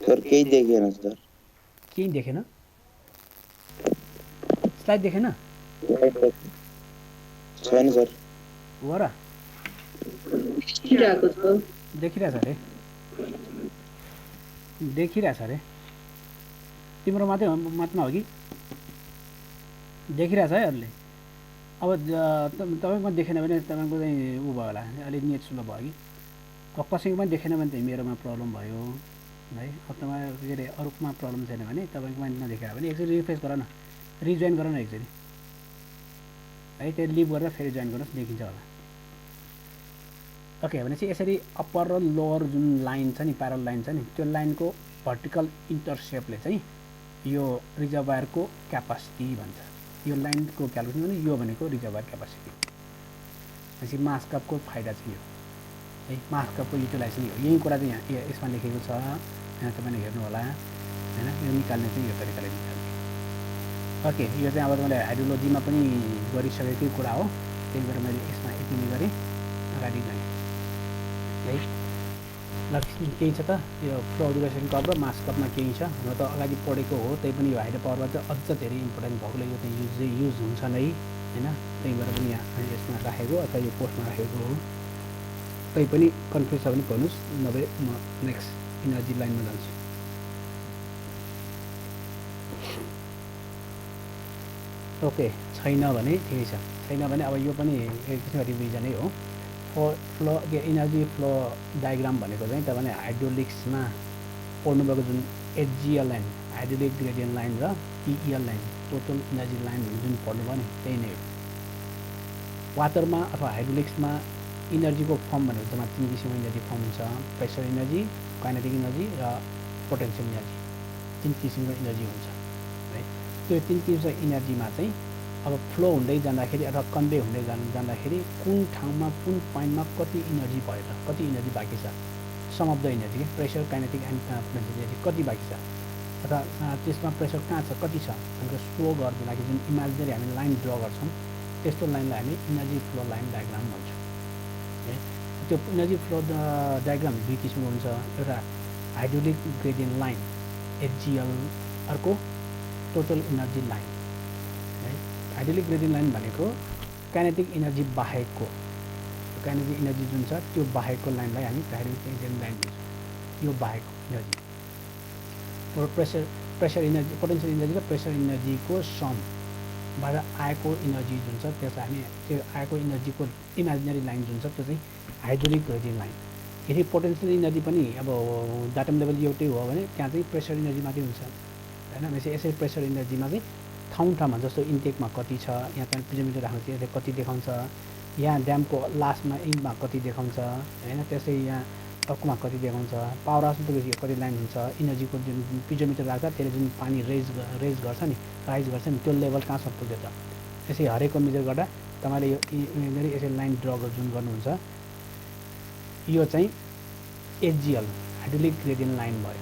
सर केही देखेन सर केही देखेन स्लाइड देखेन छैन सर हो र देखिरहेछ अरे तिम्रो मात्रमा हो कि देखिरहेछ है अरूले अब तपाईँको देखेन भने तपाईँको चाहिँ ऊ भयो होला अलिक नेट स्लो भयो कि अब कसैको पनि देखेन भने चाहिँ मेरोमा प्रब्लम भयो है अब तपाईँ के अरे अरूकोमा प्रब्लम छैन भने तपाईँकोमा नदेखायो भने एकचोटि रिफ्रेस गर न रिजोइन गर न एकचोटि है त्यो लिभ गरेर फेरि जोइन गर्नुहोस् देखिन्छ होला ओके भनेपछि यसरी अप्पर र लोवर जुन लाइन छ नि प्यारल लाइन छ नि त्यो लाइनको भर्टिकल इन्टरसेपले चाहिँ यो रिजर्भरको क्यापासिटी भन्छ यो लाइनको क्यालकुलेसन भने यो भनेको रिजर्भर क्यापासिटी भनेपछि मास्कपको फाइदा चाहिँ यो है मास्कपको युटिलाइजेसन यो यही कुरा चाहिँ यहाँ यसमा लेखेको छ यहाँ तपाईँले हेर्नु होला होइन यो निकाल्ने चाहिँ यो तरिकाले निकाल्ने ओके यो चाहिँ अब मैले हाइड्रोलोजीमा पनि गरिसकेकै कुरा हो त्यही भएर मैले यसमा यति नै गरेँ अगाडि गएँ है ल केही छ त यो फ्लोडुरेसन कप र मास्कपमा केही छ हुन त अगाडि पढेको हो त्यही पनि यो हाइड्रो पावरमा चाहिँ अझ धेरै इम्पोर्टेन्ट भएकोले यो चाहिँ युज हुन्छ नै होइन त्यही भएर पनि यहाँ यसमा राखेको अथवा यो पोस्टमा राखेको हो तै पनि कन्फ्युज छ भने भन्नुहोस्, नभए म नेक्स्ट इनर्जी लाइनमा जान्छु। ओके, छैन भने ठिकै छ, छैन भने अब यो पनि एक किसिमको रिभिजनै हो। फ्लो इनर्जी फ्लो डायग्राम भनेको चाहिँ तपाईँले हाइड्रोलिक्समा पढ्नुभएको जुन एचजिएल लाइन, हाइड्रोलिक ग्रेडियन्ट लाइन र टिइएल लाइन, टोटल इनर्जी लाइन जुन पढ्नुभयो नि त्यही नै हो। वाटरमा अथवा हाइड्रोलिक्समा इनर्जीको फर्म भनेको जम्मा 3 किसिमको इनर्जी फर्म हुन्छ, प्रेसर इनर्जी, काइनेटिक इनर्जी र पोटेन्सियल इनर्जी। 3 किसिमको इनर्जी हुन्छ है। त्यो 3 किसिमको इनर्जीमा चाहिँ अब फ्लो हुँदै जाँदाखेरि अथवा कन्भे हुँदै जाँदाखेरि कुन ठाउँमा कुन पोइन्टमा कति इनर्जी भयो त, कति इनर्जी बाँकी छ, sum of the energy, pressure, kinetic and potential energy कति बाँकी छ, अथवा त्यसमा प्रेसर कहाँ छ, कति छ भनेर सो गर्दाखेरि जुन इमेजिनरी हामी लाइन ड्र गर्छौँ त्यस्तो लाइनलाई हामी इनर्जी फ्लो लाइन डायग्राम भन्छौँ है। त्यो इनर्जी फ्लो डायग्राम 2 किसिमको हुन्छ, एउटा हाइड्रोलिक ग्रेडियन्ट लाइन एचजिएल, अर्को टोटल इनर्जी लाइन है। हाइड्रोलिक ग्रेडियन्ट लाइन भनेको काइनेटिक इनर्जी बाहेकको, काइनेटिक इनर्जी जुन छ त्यो बाहेकको लाइनलाई हामी हाइड्रोलिक ग्रेडियन्ट लाइन भन्छौँ, यो बाहेकको इनर्जी। र प्रेसर इनर्जी, पोटेन्सियल इनर्जी र प्रेसर इनर्जीको समबाट आएको इनर्जी जुन छ त्यसलाई हामी त्यो आएको इनर्जीको इमेजिनरी लाइन जुन छ त्यो चाहिँ हाइड्रोलिक ग्रेडियन्ट लाइन। यदि पोटेन्सियल इनर्जी पनि अब डाटम लेभल एउटै हो भने त्यहाँ चाहिँ प्रेसर इनर्जी मात्रै हुन्छ होइन। भनेपछि यसरी प्रेसर इनर्जीमा चाहिँ ठाउँमा जस्तो इन्टेकमा कति छ, यहाँ चाहिँ पिजोमिटर राख्नु चाहिँ कति देखाउँछ, यहाँ ड्यामको लास्टमा इन्डमा कति देखाउँछ होइन, त्यसै यहाँ टक्कुमा कति देखाउँछ, पावर हाउसमा पुगेपछि कति लाइन हुन्छ, इनर्जीको जुन पिजोमिटर राख्दा त्यसले जुन पानी राइज गर्छ नि, त्यो लेभल कहाँसम्म पुग्यो त, यसै हरेकको मेजर गर्दा तपाईँले यो यसरी लाइन ड्र जुन गर्नुहुन्छ यो चाहिँ एचजिएल हाइड्रोलिक ग्रेडियन्ट लाइन भयो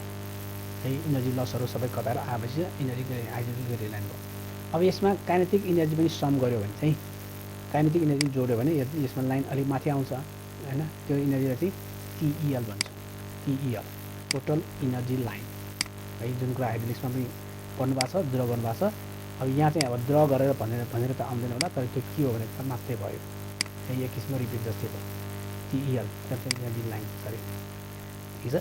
है। इनर्जी लसहरू सबै कताएर आएपछि हाइड्रोलिक ग्रेडियन्ट लाइन भयो। अब यसमा काइनेटिक इनर्जी पनि सम गऱ्यो भने चाहिँ, काइनेटिक इनर्जी जोड्यो भने यसमा लाइन अलिक माथि आउँछ होइन, त्यो इनर्जीलाई चाहिँ टिइएल भन्छ, टिइएल टोटल इनर्जी लाइन है। जुन कुरा हाइड्रोलिक्समा पनि पढ्नु भएको छ, ड्र गर्नुभएको छ। अब यहाँ चाहिँ अब ड्र गरेर भनेर त आउँदैन होला, तर त्यो के हो भने त मात्रै भयो है, एक किसिमको रिपिट जस्तै भयो, टिइएल टोटल इनर्जी लाइन सरी ठिक छ।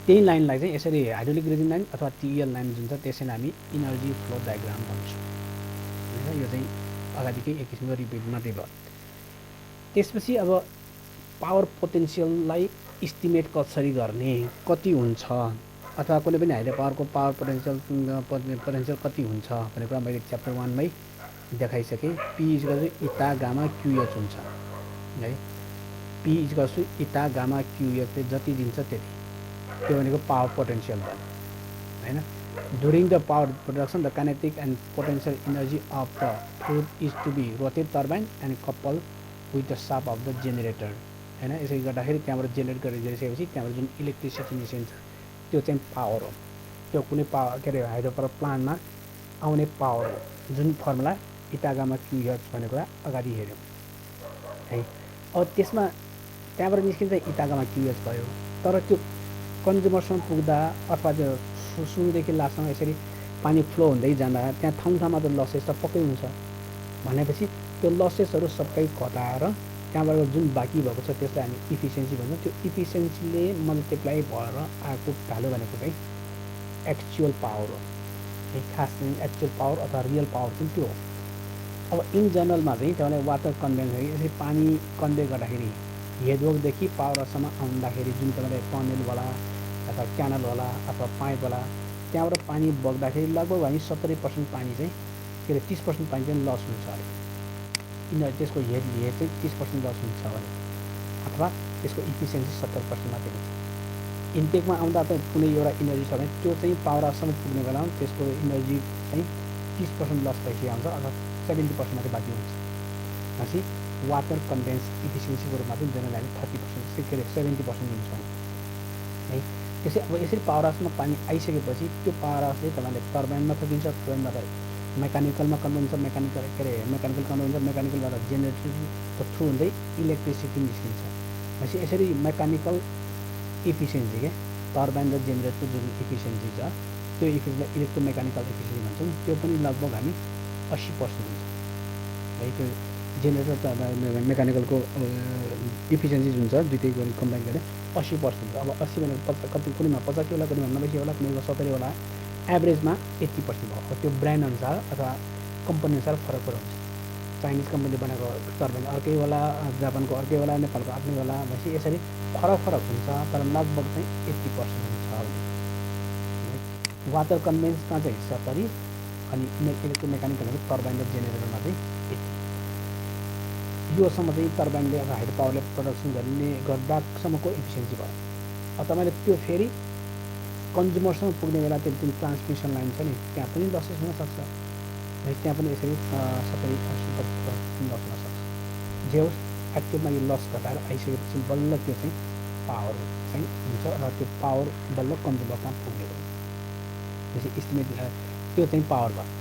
त्यही लाइनलाई चाहिँ यसरी हाइड्रोलिक ग्रेडियन्ट लाइन अथवा टिइएल लाइन जुन छ त्यसैलाई हामी इनर्जी फ्लो डायग्राम भन्छौँ होइन। यो चाहिँ अगाडिकै एक किसिमको रिपिट मात्रै भयो। त्यसपछि अब पावर पोटेन्सियललाई इस्टिमेट कसरी गर्ने, कति हुन्छ, अथवा कुनै पनि हाइड्रो पावरको पावर पोटेन्सियल कति हुन्छ भन्ने कुरा मैले च्याप्टर 1 मै देखाइसकेँ। P equal to eta gamma QH हुन्छ है। P equal to eta gamma क्युएचले जति दिन्छ त्यति, त्यो भनेको पावर पोटेन्सियल भयो होइन। During the power production the kinetic and potential energy of the fluid is to be rotate turbine and couple with the shaft of the generator होइन। यसरी गर्दाखेरि त्यहाँबाट जेनेरेट गरिसकेपछि त्यहाँबाट जुन इलेक्ट्रिसिटी निस्किन्छ त्यो चाहिँ पावर हो। त्यो कुनै पावर के अरे हाइड्रो पावर प्लान्टमा आउने पावर हो, जुन फर्मुला इटागामा क्युएच भन्ने कुरा अगाडि हेऱ्यौँ है। अब त्यसमा त्यहाँबाट निस्किन्छ इटागामा क्युएच भयो, तर त्यो कन्ज्युमरसम्म पुग्दा अथवा त्यो सुरुदेखि लास्टसम्म यसरी पानी फ्लो हुँदै जाँदा त्यहाँ ठाउँमा त लसेस त पक्कै हुन्छ। भनेपछि त्यो लसेसहरू सबै घटाएर त्यहाँबाट जुन बाँकी भएको छ त्यसलाई हामी इफिसियन्सी भन्छौँ। त्यो इफिसियन्सीले मल्टिप्लाई भएर आएको भ्यालु भनेको चाहिँ एक्चुअल पावर हो है। खास चाहिँ एक्चुअल पावर अथवा रियल पावर चाहिँ त्यो हो। अब इन जनरलमा चाहिँ तपाईँलाई वाटर कन्भेन्स यसरी पानी कन्भे गर्दाखेरि हेडवर्कदेखि पावर हाउससम्म आउँदाखेरि जुन तपाईँले टनेल होला अथवा क्यानल होला अथवा पाइप होला त्यहाँबाट पानी बग्दाखेरि लगभग हामी 70% पानी चाहिँ के अरे 30% पानी चाहिँ लस हुन्छ अरे। त्यसको हेड चाहिँ 30% लस हुन्छ भने अथवा त्यसको इफिसियन्सी 70% मात्रै हुन्छ। इन्टेकमा आउँदा त कुनै एउटा इनर्जी छ भने त्यो चाहिँ पावर हाउससम्म पुग्ने बेलामा त्यसको इनर्जी चाहिँ 30% लस भइसकेको हुन्छ अथवा 70% मात्रै बाँकी हुन्छ। भनेपछि वाटर कन्डेन्स इफिसियन्सीको रूपमा चाहिँ जनरली हामी 30% के अरे 70% दिन्छौँ है। त्यसै अब यसरी पावर हाउसमा पानी आइसकेपछि त्यो पावर हाउसले तपाईँले टर्बाइनमा थपिन्छ, टर्बाइनबाट मेकानिकलमा कन्भर्ट हुन्छ, मेकानिकल कन्भर्ट हुन्छ, मेकानिकलबाट जेनेरेटरको थ्रु हुँदै इलेक्ट्रिसिटी निस्किन्छ। भनेपछि यसरी मेकानिकल इफिसियन्सी के टर्बाइन र जेनेरेटरको जुन इफिसियन्सी छ त्यो इफिसियन्सी इलेक्ट्रोमेकानिकल इफिसियन्सी भन्छौँ, त्यो पनि लगभग हामी 80% हुन्छ है। त्यो जेनेरेटर त अब मेकानिकलको इफिसियन्सी जुन छ दुइटै गरी कम्बाइन गरेर 80% अब 80 भनेर कति कुनैमा 85 होला कुनैमा 90 होला कुनैमा 70 होला एभरेजमा 80% भयो त्यो ब्रान्ड अनुसार अथवा कम्पनी अनुसार फरक हुन्छ चाइनिज कम्पनीले बनाएको टर्बाइन अर्कै होला जापानको अर्कै होला नेपालको आफ्नै होला भनेपछि यसरी फरक हुन्छ तर लगभग चाहिँ 80% हुन्छ वाटर कन्भेन्समा चाहिँ 70 अनि इलेक्ट्रोमेकानिकलहरू टर्बाइन र जेनेरेटरमा चाहिँ 80 योसम्म चाहिँ टर्बाइनले अब हाइड्रो पावरले प्रडक्सन गर्दासम्मको इफिसियन्सी भयो अब तपाईँले त्यो फेरि कन्ज्युमरसम्म पुग्ने बेला त्यो जुन ट्रान्समिसन लाइन छ नि त्यहाँ पनि लसेस हुनसक्छ त्यहाँ पनि यसरी 70-80% लस हुनसक्छ जे होस् एक्चुअलमा यो लस घटाएर आइसकेपछि बल्ल त्यो चाहिँ पावर चाहिँ हुन्छ र त्यो पावर बल्ल कन्ज्युमरमा पुग्ने भयो इस्टिमेट त्यो चाहिँ पावर भयो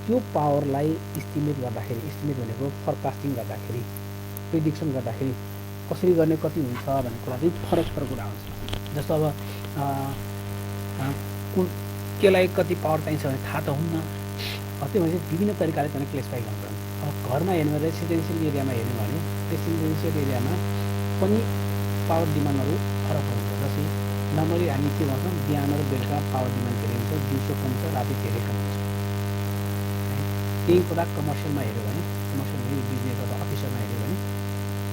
त्यो पावरलाई इस्टिमेट गर्दाखेरि इस्टिमेट भनेको फरकास्टिङ गर्दाखेरि प्रिडिक्सन गर्दाखेरि कसरी गर्ने कति हुन्छ भन्ने कुरा चाहिँ फरक कुरा हुन्छ जस्तो अब कुन केलाई कति पावर चाहिन्छ भने थाहा त हुन्न त्यो भने विभिन्न तरिकाले त्यसलाई क्लासिफाई गर्नुपर्छ अब घरमा हेर्नु भने रेसिडेन्सियल एरियामा हेर्नु भने रेसिडेन्सियल एरियामा पनि पावर डिमान्डहरू फरक हुन्छ जस्तै नर्मली हामी के भन्छौँ बिहान र बेलुका पावर डिमान्ड धेरै हुन्छ दिउँसो कम हुन्छ राति धेरै कम हुन्छ त्यही कुरा कमर्सियलमा हेऱ्यो भने कमर्सियल बिजनेस अथवा अफिसरमा हेऱ्यो भने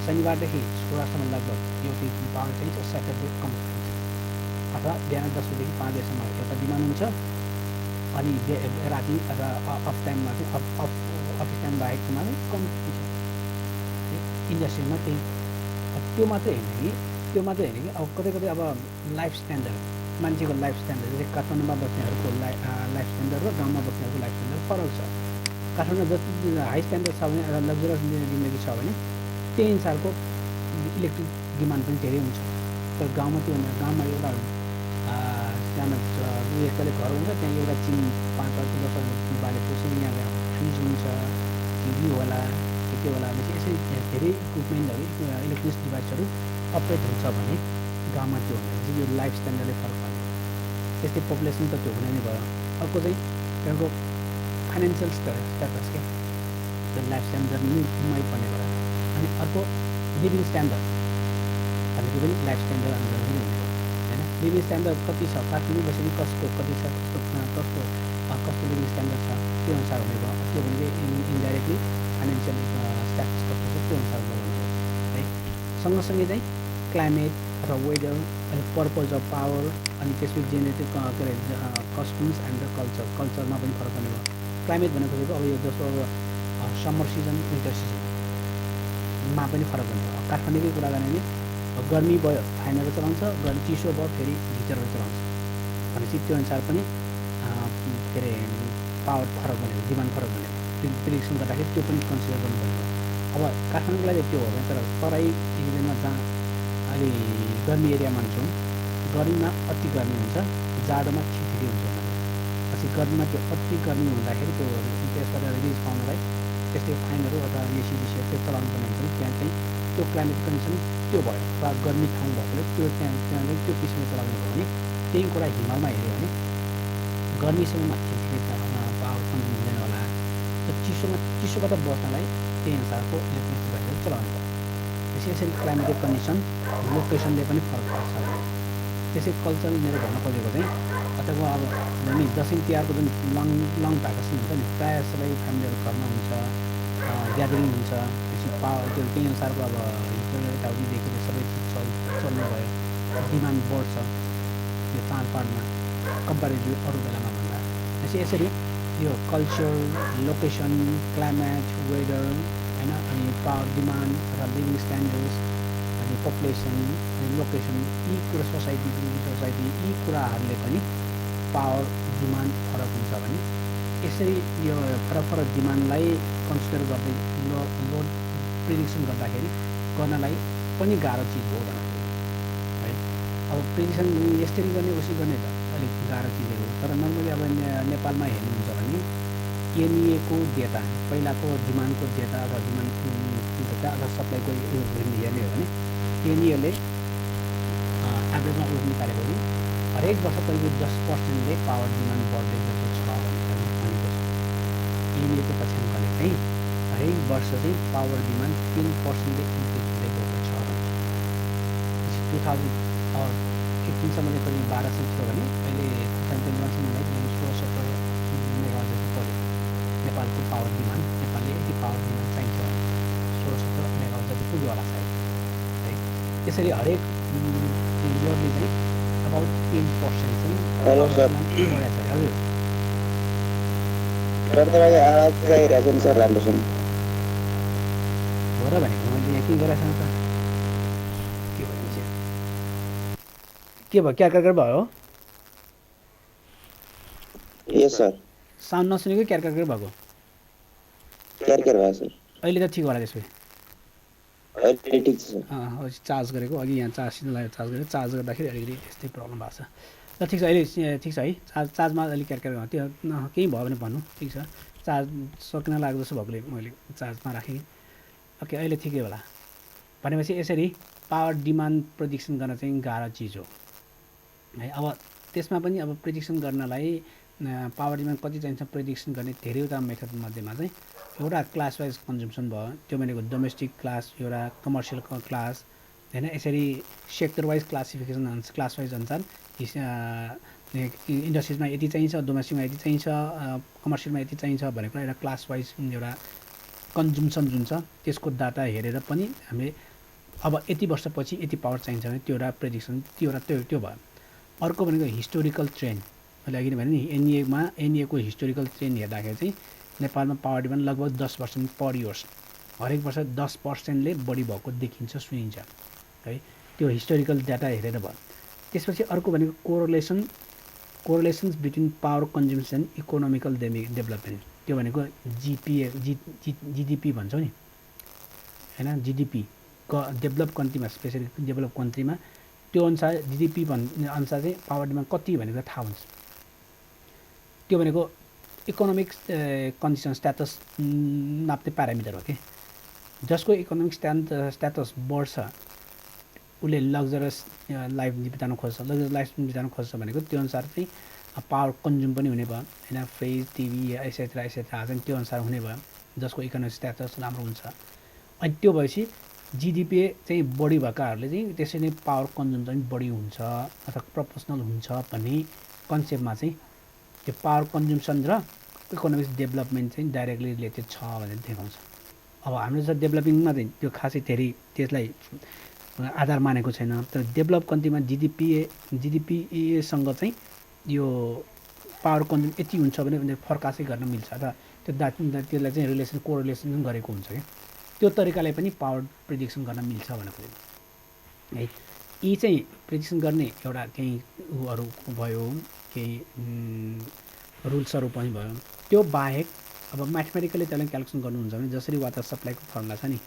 शनिबारदेखि शुक्रबारसम्म लगभग यो पावर चाहिन्छ स्याटरडे कम हुन्छ अथवा बिहान 10 बजेदेखि 5 बजेसम्म एउटा डिमान्ड हुन्छ अनि राति अथवा अफ टाइममा चाहिँ अफिस टाइम बाहेकमा चाहिँ कम हुन्छ इन्डस्ट्रीमा त्यही त्यो मात्रै होइन कि अब कतै अब लाइफ स्ट्यान्डर्ड मान्छेको लाइफ स्ट्यान्डर्ड जस्तै काठमाडौँमा बस्नेहरूको लाइफ स्ट्यान्डर्ड र गाउँमा बस्नेहरूको लाइफ स्ट्यान्डर्ड फरक छ काठमाडौँमा जति हाई स्ट्यान्डर्ड छ भने लग्जरियस जिन्दगी छ भने त्यही अनुसारको इलेक्ट्रिक डिमान्ड पनि धेरै हुन्छ तर गाउँमा त्यो भन्दा गाउँमा एउटा सानो एकतले घर हुन्छ त्यहाँ एउटा चिन 5-10 वर्ष बालेपछि यहाँ फ्रिज हुन्छ टिभी होला के होला भनेपछि यसरी धेरै इक्विपमेन्टहरू इलेक्ट्रोनिक्स डिभाइसहरू अपरेट हुन्छ भने गाउँमा त्यो हुँदैन यो लाइफ स्ट्यान्डर्डले फरक पर्छ त्यस्तै पपुलेसन त त्यो हुने नै भयो अर्को चाहिँ त्यहाँको फाइनेन्सियल स्ट्याटस क्या त्यो लाइफ स्ट्यान्डर्ड नै पर्ने भयो अनि अर्को लिभिङ स्ट्यान्डर्ड भनेको पनि लाइफ स्ट्यान्डर्ड अनुसार नै हुने भयो होइन लिभिङ स्ट्यान्डर्ड कति छ काठमाडौँ बसेर कसको कति छ कस्तो लिभिङ स्ट्यान्डर्ड छ त्यो अनुसार हुने भयो त्यो भनेको इन्डाइरेक्टली फाइनेन्सियल स्ट्याटस कस्तो छ त्यो अनुसार बनाउनु है सँगसँगै चाहिँ क्लाइमेट अथवा वेदर अनि पर्पज अफ पावर अनि त्यसपछि जेनेरेटिभ के अरे कस्टम्स एन्ड द कल्चरमा पनि फरक पर्ने भयो क्लाइमेट भनेको अब यो जस्तो अब समर सिजन विन्टर सिजनमा पनि फरक हुन्छ काठमाडौँकै कुरा गर्ने भने गर्मी भयो फ्यानहरू चलाउँछ चिसो भयो फेरि हिटरहरू चलाउँछ भनेपछि त्यो अनुसार पनि के अरे पावर फरक बन्यो डिमान्ड फरक बन्यो प्रिडिक्सन गर्दाखेरि त्यो पनि कन्सिडर गर्नुपर्ने अब काठमाडौँको लागि त्यो हो भने तर तराई एरियामा जहाँ अलि गर्मी एरिया मान्छौँ गर्मीमा अति गर्मी हुन्छ जाडोमा ठिकै हुन्छ पछि गर्मीमा त्यो अति गर्मी हुँदाखेरि त्यो त्यसबाट रिलिज पाउनलाई त्यस्तै फाइनहरू अथवा एसिडिसीहरू त्यो चलाउनु पर्ने हुन्छ त्यहाँ चाहिँ त्यो क्लाइमेट कन्डिसन त्यो भयो वा गर्मी ठाउँ भएकोले त्यो त्यहाँ त्यो किसिमले चलाउनु भयो भने त्यही कुरा हिमालमा हेऱ्यो भने गर्मी समयमा ठिकै पावर कन्ज्युम हुँदैन होला त्यो चिसोबाट बस्नलाई त्यही अनुसारको इलेक्ट्रिक डिभाइसहरू चलाउनु पर्छ यसरी क्लाइमेटिक कन्डिसन लोकेसनले पनि फरक पर्छ त्यसै कल्चर मेरो भन्न खोजेको चाहिँ अथवा अब हामी दसैँ तिहारको जुन लङ भ्याकेसन हुन्छ नि प्रायः सबै फ्यामिलीहरू घरमा हुन्छ ग्यादरिङ हुन्छ त्यसपछि पावर त्यो त्यही अनुसारको अब हिटर यताउतिदेखि सबै चिज चल्ने भयो डिमान्ड बढ्छ यो चाडबाडमा कम्पेरिटिभ अरू बेलामा भन्दा यसरी यो कल्चर लोकेसन क्लाइमेट वेदर होइन अनि पावर डिमान्ड र लिभिङ स्ट्यान्डर्ड्स अनि पपुलेसन अनि लोकेसन यी कुरा सोसाइटी यी कुराहरूले पनि पावर डिमान्ड फरक हुन्छ भने यसरी यो फरक डिमान्डलाई कन्सिडर गर्दै लोड प्रिडिक्सन गर्दाखेरि गर्नलाई पनि गाह्रो चिज हो है अब प्रिडिक्सन यसरी गर्ने उसरी गर्ने त अलिक गाह्रो चिजहरू हो तर नर्मली अब नेपालमा हेर्नुहुन्छ भने एनइएको डेटा पहिलाको डिमान्डको डेटा अथवा डिमान्ड डेटा अथवा सप्लाईको हेर्ने हो भने एनइएले एभरेजमा उठ निकालेको नि हरेक वर्ष करिब 10%ले पावर डिमान्ड बढ्दै गएको छ भनेर भनेको छ एनइएको तथ्याङ्कले चाहिँ हरेक वर्ष चाहिँ पावर डिमान्ड 10%ले इन्क्रिज हुँदै गएको छ। 2018सम्म चाहिँ करिब 1200 थियो भने अहिले 2021सम्मलाई 16-17 मेगावाट जति पर्यो नेपालको पावर डिमान्ड। नेपालले यति पावर डिमान्ड चाहिन्छ 16-17 मेगावाट जति पुग्यो होला सायद है। त्यसरी हरेक इयरले चाहिँ अबाउट 10% चाहिँ हेलो सर। बढेको छ। हजुर सर तपाईँको आवाज चाहिँ रहेको नि सर राम्रोसँग। हो र भनेको मैले यहाँ के गरेको छैन त के भन्छ के भयो क्यारकर भयो यस सर। साउन्ड नसुनेको क्यारकर भएको क्यारकेर भयो सर। अहिले त ठिक होला त्यसो अहिले ठिक छ सर। चार्ज गरेको अघि यहाँ चार्ज लाग्यो चार्ज गरेको चार्ज गर्दाखेरि अलिकति त्यस्तै प्रब्लम भएको छ। ल ठिक छ अहिले ठिक छ है। चार्जमा अलिक क्यारकर भयो त्यो केही भयो भने भन्नु ठिक छ। चार्ज सकिन लाग्दो जस्तो भएकोले मैले चार्जमा राखेँ। ओके अहिले ठिकै होला। भनेपछि यसरी पावर डिमान्ड प्रेडिक्सन गर्न चाहिँ गाह्रो चिज हो है। अब त्यसमा पनि अब प्रेडिक्सन गर्नलाई पावर डिमान्ड कति चाहिन्छ प्रेडिक्सन गर्ने धेरैवटा मेथडमध्येमा चाहिँ एउटा क्लास वाइज कन्जम्सन भयो। त्यो भनेको डोमेस्टिक क्लास एउटा कमर्सियल क्लास होइन। यसरी sector wise classification class wise अनुसार इन्डस्ट्रिजमा यति चाहिन्छ डोमेस्टिकमा यति चाहिन्छ कमर्सियलमा यति चाहिन्छ भनेको एउटा क्लास वाइज एउटा कन्जम्सन जुन छ त्यसको डाटा हेरेर पनि हामीले अब यति वर्षपछि यति पावर चाहिन्छ भने त्यो एउटा प्रेडिक्सन त्यो भयो। अर्को भनेको हिस्टोरिकल ट्रेन्ड मैले अघि नै भने नि एनइएको हिस्टोरिकल ट्रेन्ड हेर्दाखेरि चाहिँ नेपालमा पावर डिमान्ड लगभग 10% पर इयर्स हरेक वर्ष 10%ले बढी भएको देखिन्छ सुनिन्छ है। त्यो हिस्टोरिकल डाटा हेरेर भयो। त्यसपछि अर्को भनेको correlations between power consumption economical development त्यो भनेको जिडिपी भन्छौँ नि होइन। जिडिपी डेभलप कन्ट्रीमा स्पेसली डेभलप कन्ट्रीमा त्यो अनुसार जिडिपी अनुसार चाहिँ पावर डिमान्ड कति भनेको थाहा हुन्छ। त्यो भनेको इकोनोमिक कन्डिसन स्ट्याटस नाप्ने प्यारामिटर हो कि जसको इकोनोमिक स्ट्याटस बढ्छ उसले लग्जरियस लाइफ बिताउन खोज्छ। लग्जरियस लाइफ बिताउन खोज्छ भनेको त्यो अनुसार चाहिँ पावर कन्ज्युम पनि हुने भयो होइन। फ्रिज टिभी एसेट्रा चाहिँ त्यो अनुसार हुने भयो जसको इकोनोमिक स्ट्याटस राम्रो हुन्छ। अनि त्यो भएपछि जिडिपी चाहिँ बढी भएकाहरूले चाहिँ त्यसरी नै पावर कन्ज्युम्सन बढी हुन्छ अथवा प्रोपोर्सनल हुन्छ भन्ने कन्सेप्टमा चाहिँ त्यो पावर कन्ज्युम्सन र इकोनोमिक डेभलपमेन्ट चाहिँ डाइरेक्टली रिलेटेड छ भनेर देखाउँछ। अब हाम्रो चाहिँ डेभलपिङमा चाहिँ त्यो खासै धेरै त्यसलाई आधार मानेको छैन। तर डेभलप कन्ट्रीमा जिडिपीसँग चाहिँ यो पावर कन्ज्युम यति हुन्छ भने उनीहरू फर्कासै गर्न मिल्छ र त्यसलाई चाहिँ कोरिलेसन गरेको हुन्छ क्या। त्यो तरिकाले पनि पावर प्रेडिक्सन गर्न मिल्छ भनेको है। यी चाहिँ प्रेडिक्सन गर्ने एउटा केही उहरू भयो केही रुल्सहरू पनि भयो। त्यो बाहेक अब म्याथमेटिकली त्यसलाई क्याल्कुलेसन गर्नुहुन्छ भने जसरी वाटर सप्लाईको फर्मुला छ नि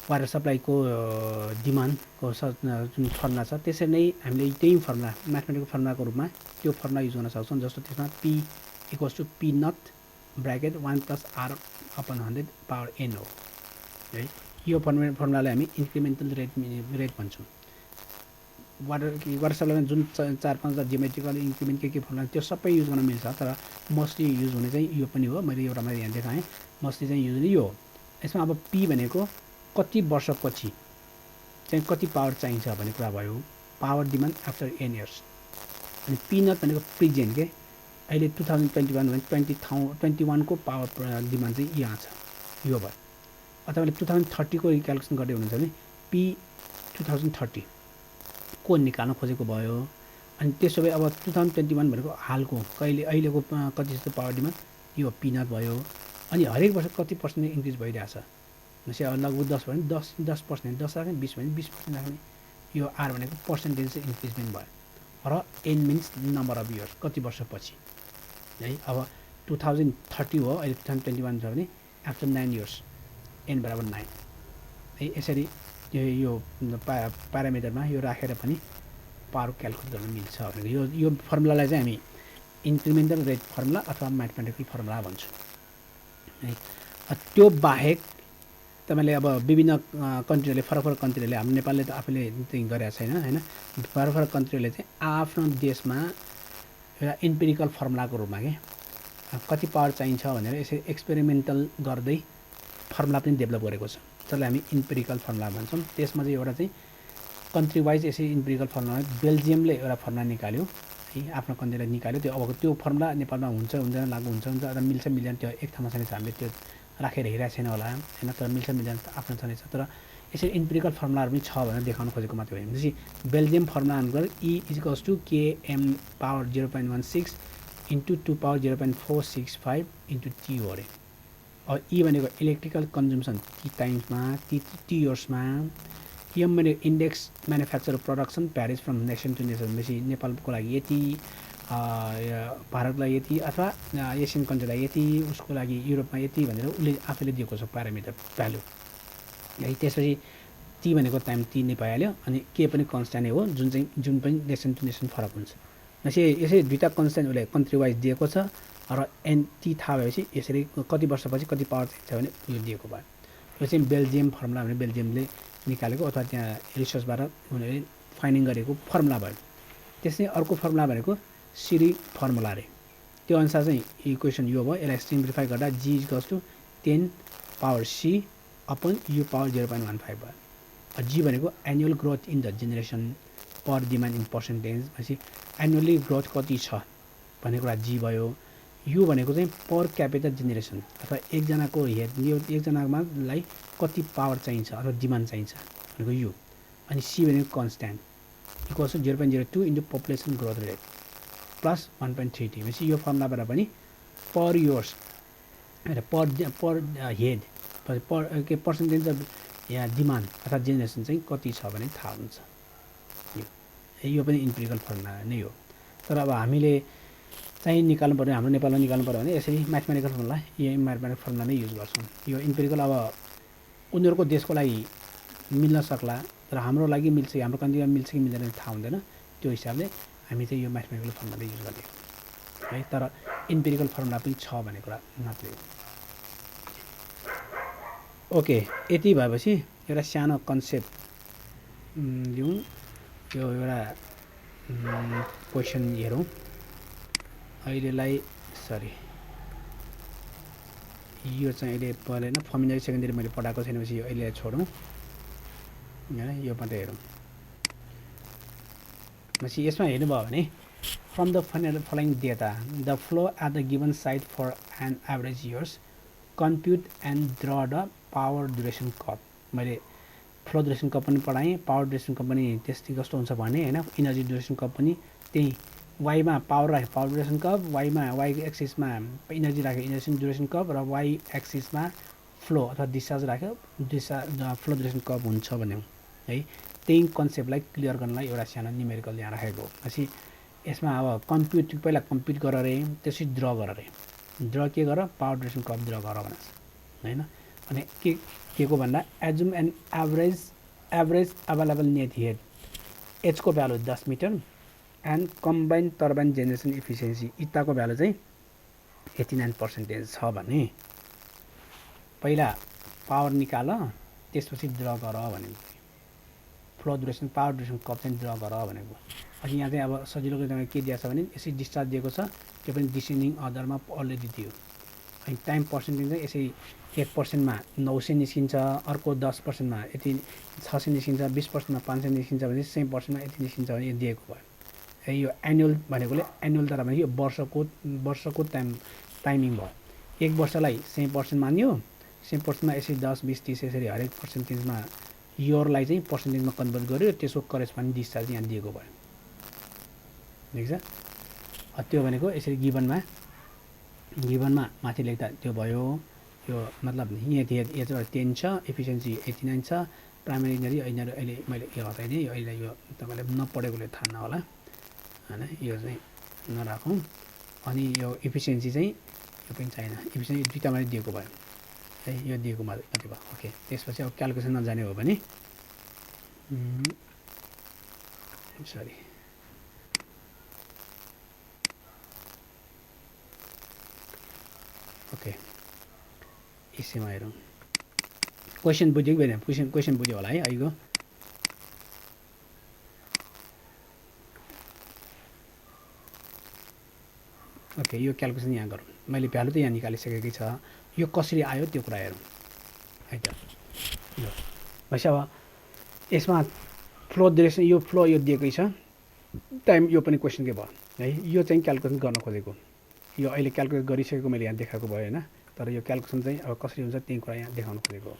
वाटर सप्लाईको डिमान्डको जुन फर्मुला छ त्यसरी नै हामीले त्यही फर्मुला म्याथमेटिकल फर्मुलाको रूपमा त्यो फर्मुला युज गर्न सक्छौँ। जस्तो त्यसमा P = P not bracket 1 + R/100 power n हो है। यो फर्मुलालाई हामी इन्क्रिमेन्टल रेट भन्छौँ। वाटर सप्लाईमा जुन 4-5 जियोमेट्रिकल इन्क्रिमेन्ट के फर्मुला त्यो सबै युज गर्न मिल्छ। तर मोस्टली युज हुने चाहिँ यो पनि हो। मैले एउटामा यहाँ देखाएँ मोस्टली चाहिँ युज हुने यो हो। यसमा अब P भनेको कति वर्षपछि चाहिँ कति पावर चाहिन्छ भन्ने कुरा भयो। Power demand after n years. अनि P नट भनेको प्रेजेन्ट के अहिले 2021 भने 2021 को पावर डिमान्ड चाहिँ यहाँ छ यो भयो। अथवा 2030 को क्याल्कुलेसन गर्दै हुनुहुन्छ भने P 2030 को निकाल्न खोजेको भयो। अनि त्यसो भए अब 2021 भनेको हालको अहिलेको कति जस्तो पावर डिमान्ड यो P नट भयो। अनि हरेक वर्ष कति पर्सेन्ट इन्क्रिज भइरहेछ जस्तै अब लगभग 10 भने 10% 10 राख्ने 20 भने 20% राख्ने यो R भनेको पर्सेन्टेज चाहिँ इन्क्रिजमेन्ट भयो र n means number of years कति वर्षपछि है। अब 2030 हो अहिले 2021 छ भने आफ्टर 9 इयर्स n = 9 है। यसरी यो प्यारामिटरमा यो राखेर पनि पावर क्याल्कुलेट गर्न मिल्छ भनेको यो फर्मुलालाई चाहिँ हामी इन्क्रिमेन्टल रेट फर्मुला अथवा म्याथमेटिकल फर्मुला भन्छौँ है। त्यो बाहेक तपाईँले अब विभिन्न कन्ट्रीहरूले फरक कन्ट्रीहरूले हाम्रो नेपालले त आफूले चाहिँ गरेको छैन होइन। फरक कन्ट्रीहरूले चाहिँ आफ्नो देशमा एउटा इम्पेरिकल फर्मुलाको रूपमा के कति पावर चाहिन्छ भनेर यसरी एक्सपेरिमेन्टल गर्दै फर्मुला पनि डेभलप गरेको छ जसलाई हामी इम्पेरिकल फर्मुला भन्छौँ त्यसमा चाहिँ एउटा चाहिँ कन्ट्री वाइज यसरी इम्पेरिकल फर्मुला बेल्जियमले एउटा फर्मुला निकाल्यो है आफ्नो कन्ट्रीलाई निकाल्यो त्यो अब त्यो फर्मुला नेपालमा हुन्छ हुँदैन लागु हुन्छ र मिल्छ मिल्दैन त्यो एक ठाउँमा छैन हामीले त्यो राखेर हिँडिरहेको छैन होला होइन तर मिल्छ मिल्दैन आफ्नो छँदैछ तर यसरी इम्पेरिकल फर्मुलाहरू पनि छ भनेर देखाउन खोजेको मात्रै हो भनेपछि बेल्जियम फर्मुला अनुसार E equals to KM power 0.16 into 2 power 0.465 into T हो अरे अब E भनेको इलेक्ट्रिकल कन्जम्सन टी टाइम्समा टी इयर्समा एम भनेको index manufacture production varies from nation to nation भनेपछि नेपालको लागि यति भारतलाई यति अथवा एसियन कन्ट्रीलाई यति उसको लागि युरोपमा यति भनेर उसले आफूले दिएको छ प्यारामिटर भ्यालु है त्यसपछि टी भनेको टाइम टी नै भइहाल्यो अनि के पनि कन्स्ट्यान्ट हो जुन पनि नेसन टु नेसन फरक हुन्छ यसरी दुईवटा कन्स्ट्यान्ट उसले कन्ट्री वाइज दिएको छ र टी थाहा भएपछि यसरी कति वर्षपछि कति पावर चाहिन्छ भने उयो दिएको भयो यो चाहिँ बेल्जियम फर्मुला भने बेल्जियमले निकालेको अथवा त्यहाँ रिसर्चबाट उनीहरूले फाइन्डिङ गरेको फर्मुला भयो त्यसै अर्को फर्मुला भनेको सिरी फर्मुला अरे त्यो अनुसार चाहिँ इक्वेसन यो भयो यसलाई सिम्प्लिफाई गर्दा G equals to 10 power C upon U power 0.15 भयो जी भनेको annual growth in the generation per demand in percentage भनेपछि एनुअली ग्रोथ कति छ भन्ने कुरा जी भयो यु भनेको चाहिँ पर क्यापिटल जेनेरेसन अथवा एकजनाको एकजनालाई कति पावर चाहिन्छ अथवा डिमान्ड चाहिन्छ भनेको यु अनि सी भनेको constant equals to 0.02 into population growth rate plus 1.33 भनेपछि यो फर्मुलाबाट पनि पर इयर्स पर हेड पर के पर्सेन्टेज अफ या डिमान्ड अथवा जेनेरेसन चाहिँ कति छ भने थाहा हुन्छ यो पनि इम्पेरिकल फर्मुला नै हो तर अब हामीले चाहिँ निकाल्नु पर्यो हाम्रो नेपालमा निकाल्नु पर्यो भने यसरी म्याथमेटिकल फर्मुला यो म्याथमेटिकल फर्मुला नै युज गर्छौँ यो इम्पेरिकल अब उनीहरूको देशको लागि मिल्न सक्ला तर हाम्रो लागि मिल्छ हाम्रो कन्ट्रीमा मिल्छ कि मिल्दैन थाहा हुँदैन त्यो हिसाबले हामी चाहिँ यो म्याथमेटिकल फर्मुला युज गर्ने है तर इम्पेरिकल फर्मुला पनि छ भन्ने कुरा मात्रै हो ओके यति भएपछि एउटा सानो कन्सेप्ट लिउँ यो एउटा क्वेसन हेरौँ अहिलेलाई सरी यो चाहिँ अहिले पढेन फर्मुला सेकेन्डरी मैले पढाएको छैन भनेपछि यो अहिले छोडौँ होइन यो मात्रै हेरौँ भनेपछि यसमा हेर्नुभयो भने from the following data the flow at the given site for an average years compute and draw the power duration curve मैले फ्लो ड्युरेसन कर्भ पनि पढाएँ पावर ड्युरेसन कर्भ पनि त्यस्तै कस्तो हुन्छ भने होइन इनर्जी ड्युरेसन कर्भ पनि त्यही वाइमा पावर राख्यो पावर ड्युरेसन कर्भ वाइमा वाइ एक्सिसमा इनर्जी राख्यो इनर्जी ड्युरेसन कर्भ र वाइ एक्सिसमा फ्लो अथवा डिस्चार्ज राख्यो फ्लो ड्युरेसन कर्भ हुन्छ भन्ने है त्यही कन्सेप्टलाई क्लियर गर्नलाई एउटा सानो न्युमेरिकल यहाँ राखेको भनेपछि यसमा अब कम्प्युट पहिला कम्प्युट गर अरे त्यसपछि ड्र गर अरे ड्र के गर पावर ड्युरेसन कर्भ ड्र गर भनेको छ होइन अनि के को भन्दा assume an average available net head एचको value 10 metre and combine turbine generation efficiency इताको भ्यालु चाहिँ 89% छ भने पहिला पावर निकाल त्यसपछि ड्र गर भनेको flow duration power duration curve चाहिँ ड्र गर भनेको अनि यहाँ चाहिँ अब सजिलोको लागि के दिएको छ भने यसरी डिस्चार्ज दिएको छ त्यो पनि डिसेन्डिङ अर्डरमा अलरेडी दियो अनि टाइम पर्सेन्टेज चाहिँ यसरी 1%मा 900 निस्किन्छ अर्को 10%मा यति 600 निस्किन्छ 20%मा 500 निस्किन्छ भने 100%मा यति निस्किन्छ भने यो दिएको भयो है यो एनुअल भनेकोले एनुअल तर भने यो वर्षको टाइमिङ भयो एक वर्षलाई 100% मान्यो 100%मा यसरी 10 20 30 यसरी हरेक पर्सेन्टेजमा इयरलाई चाहिँ पर्सेन्टेजमा कन्भर्ट गर्यो त्यसको करेस्पोन्डिङ डिस्चार्ज यहाँ दिएको भयो देख्छ त्यो भनेको यसरी गिभनमा माथि लेख्दा त्यो भयो यो मतलब यहाँ चाहिँ 10 छ एफिसियन्सी 89 छ प्राइमेरी इन्जरी अहिले मैले यो हटाइदिएँ यो अहिले यो तपाईँले नपढेकोले थाहा नहोला होइन यो चाहिँ नराखौँ अनि यो एफिसियन्सी चाहिँ यो पनि छैन एफिसियन्सी दुईवटामा दिएको भयो है यो दिएको मात्रै भयो ओके त्यसपछि अब क्यालकुलेसन नजाने हो भने सरी ओके यसैमा हेरौँ क्वेसन बुझ्यो कि भएन क्वेसन बुझ्यो होला है अहिलेको ओके यो क्यालकुलेसन यहाँ गरौँ मैले भ्यालु त यहाँ निकालिसकेकै छ यो कसरी आयो त्यो कुरा हेरौँ है त यो भनेपछि अब यसमा फ्लो डिरेक्सन यो फ्लो यो दिएकै छ टाइम यो पनि क्वेसनकै भयो है यो चाहिँ क्यालकुलेसन गर्न खोजेको यो अहिले क्यालकुलेट गरिसकेको मैले यहाँ देखाएको भयो होइन तर यो क्यालकुलेसन चाहिँ अब कसरी हुन्छ त्यही कुरा यहाँ देखाउन खोजेको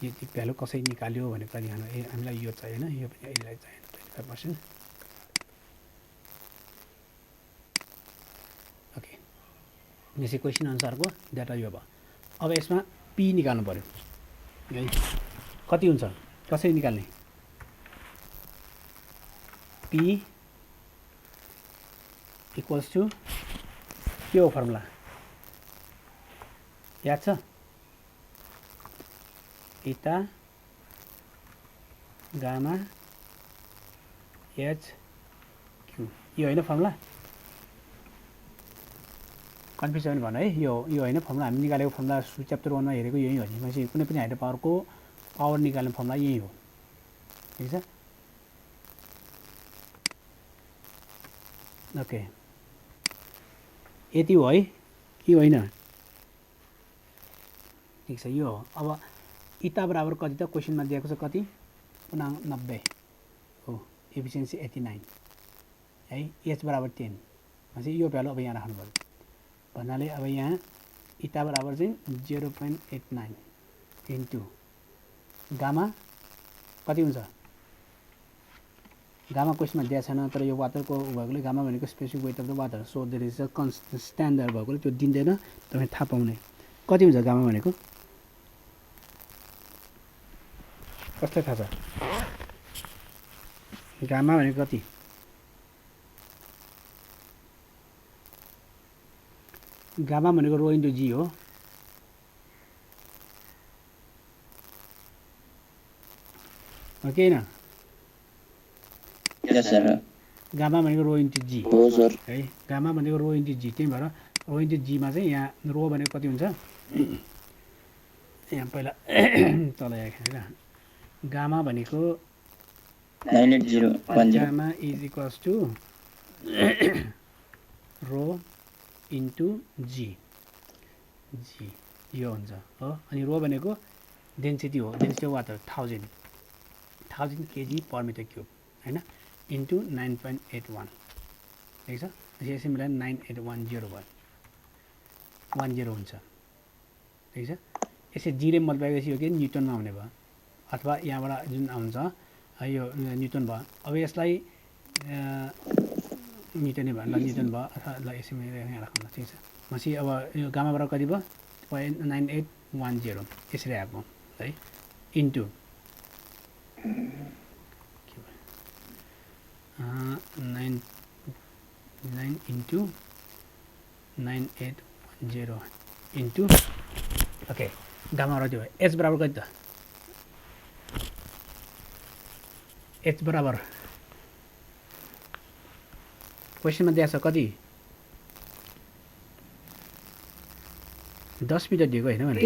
यो भ्यालु कसरी निकाल्यो भनेर पनि हामीलाई यो चाहिएन यो पनि अहिलेलाई चाहिएन 25%। ओके यसै क्वेसन अनुसारको डाटा यो भयो अब यसमा पी निकाल्नु पर्यो है कति हुन्छ कसरी निकाल्ने पी इक्वल्स टु के हो फर्मुला याद छ इटा गामा एच क्यू यो होइन फर्मुला कन्फ्युज भयो भने भन है यो होइन फर्मुला हामी निकालेको फर्मुला च्याप्टर 1 मा हेरेको यही हो नि भनेपछि कुनै पनि हाइड्रो पावरको पावर निकाल्ने फर्मुला यही हो ठिक छ ओके यति हो है कि होइन ठिक छ यो हो अब इटा बराबर कति त क्वेसनमा दिएको छ कति 90 हो एफिसिएन्सी 89 है एच बराबर 10 भनेपछि यो भ्यालु अब यहाँ राख्नु पर्यो भन्नाले अब यहाँ इटा बराबर चाहिँ 0.89 इन्टु गामा कति हुन्छ गामा क्वेसनमा दिएको छैन तर यो वाटरको भएकोले गामा भनेको specific weight of the water so there is a standard भएकोले त्यो दिँदैन तपाईँ थाहा पाउने कति हुन्छ गामा भनेको कसलाई थाहा छ गामा भनेको कति गामा भनेको रो इन्टु जी हो ओके न यस सर गामा भनेको रो इन्टु जी हो सर है गामा भनेको रो इन्टु जी त्यही भएर रो इन्टु जीमा चाहिँ यहाँ रो भनेको कति हुन्छ यहाँ पहिला तल होइन गामा भनेको 98010 gamma is equals to rho into G G यो हुन्छ हो अनि रो भनेको डेन्सिटी हो density of water 1000 KG per metre cube होइन इन्टु 9.81 ठिक छ यसै मिलाएर 9810 भयो 10 हुन्छ ठिक छ यसै जीले मल्टिप्लाई यो के न्युटनमा हुने भयो अथवा यहाँबाट जुन आउँछ यो न्युटन भयो अब यसलाई न्युटनै भयो ल न्युटन भयो अथवा ल यसै यहाँ राखौँ ठिक छ भनेपछि अब यो गामा बराबर कति भयो 9810 यसरी आएको है into 9 into 9810 into okay gamma बराबर त्यो एच बराबर कति त एच बराबर क्वेसनमा दिएको छ कति 10 मिटर दिएको होइन भने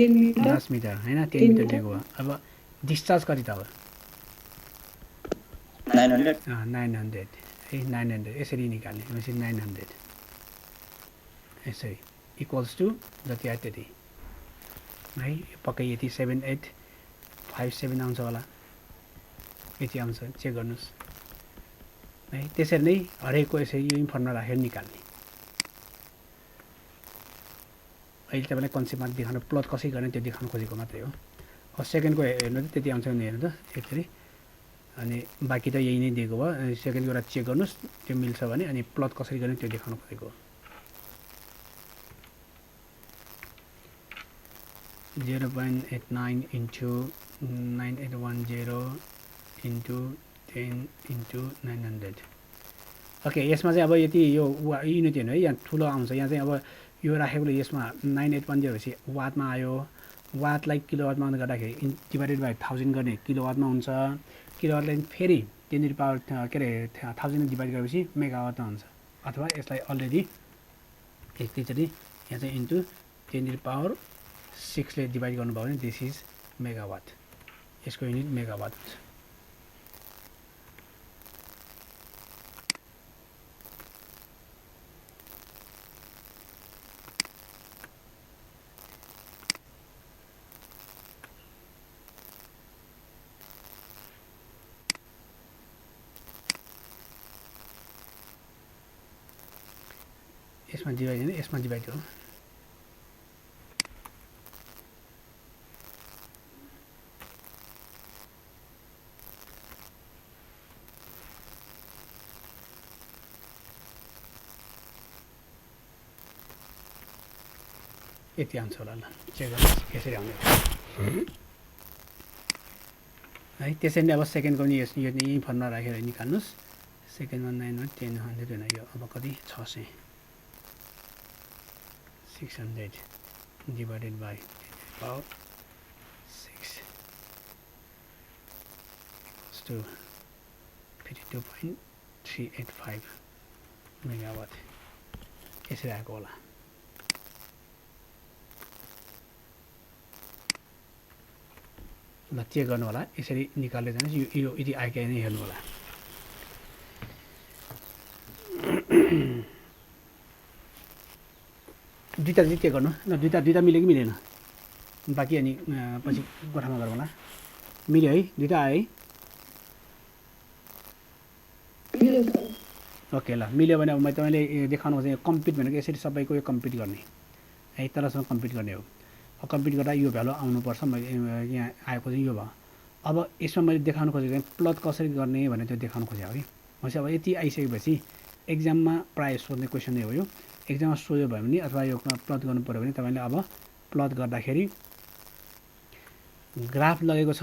10 मिटर होइन 10 मिटर दिएको भयो अब डिस्चार्ज कति त अब 900 900 है 900 यसरी निकाल्ने भनेपछि 900 यसरी इक्वल्स टु जति आयो त्यति है पक्कै यति 7857 आउँछ होला यति आउँछ चेक गर्नुहोस् है त्यसरी नै हरेकको यसरी यो फर्मुला राखेर निकाल्ने अहिले तपाईँलाई कन्सेप्टमा देखाउनु प्लट कसरी गर्ने त्यो देखाउनु खोजेको मात्रै हो सेकेन्डको हेर्नु त त्यति आउँछ भने हेर्नु त यसरी अनि बाँकी त यही नै दिएको भयो सेकेन्डको एउटा चेक गर्नुहोस् त्यो मिल्छ भने अनि प्लट कसरी गर्ने त्यो देखाउनु खोजेको 0.89 इन्टु 9810 इन्टु 10 इन्टु 900 ओके यसमा चाहिँ अब यति यो युनिट हेर्नु है यहाँ ठुलो आउँछ यहाँ चाहिँ अब यो राखेकोले यसमा 9810 भनेपछि वाटमा आयो वाटलाई किलोवाटमा गर्दाखेरि डिभाइडेड बाई 1000 गर्ने किलोवाटमा हुन्छ किलोवाटलाई फेरि 10 पावर के अरे 1000 डिभाइड गरेपछि मेगावाटमा हुन्छ अथवा यसलाई अलरेडी एकैचोटि यहाँ चाहिँ इन्टु 10 पावर 6 ले डिभाइड गर्नुभयो भने दिस इज मेगावाट यसको युनिट मेगावाट हुन्छ यसमा डिभाइड होइन यसमा डिभाइड हो यति आउँछ होला ल चेक गर्नुहोस् यसरी आउने है त्यसरी नै अब सेकेन्डको पनि यो यहीँ फर्मुला राखेर निकाल्नुहोस् सेकेन्डमा 9 10 100 होइन यो अब कति 600 600 divided by power 6 equals to 52.385 megawatt यसरी आएको होला ल चेक गर्नु होला यसरी निकाल्दै जानुहोस् यो यदि आइकै नै हेर्नु होला दुईटा चाहिँ चेक गर्नु ल दुईटा मिल्यो कि मिलेन बाँकी अनि पछि गोठामा गरौँ होला मिल्यो है दुईटा आयो है ओके ल मिल्यो भने अब मैले तपाईँले देखाउनु खोजेँ कम्प्लिट भनेको यसरी सबैको यो कम्प्लिट गर्ने है तलसम्म कम्प्लिट गर्ने हो कम्प्लिट गर्दा यो भ्यालु आउनुपर्छ मैले यहाँ आएको चाहिँ यो भयो अब यसमा मैले देखाउनु खोजेको प्लट कसरी गर्ने भनेर त्यो देखाउनु खोजेको कि भनेपछि अब यति आइसकेपछि एक्जाममा प्रायः सोध्ने क्वेसन नै हो यो एक्जाममा सोध्यो भयो भने अथवा यो प्लट गर्नु पऱ्यो भने तपाईँले अब प्लट गर्दाखेरि ग्राफ लगेको छ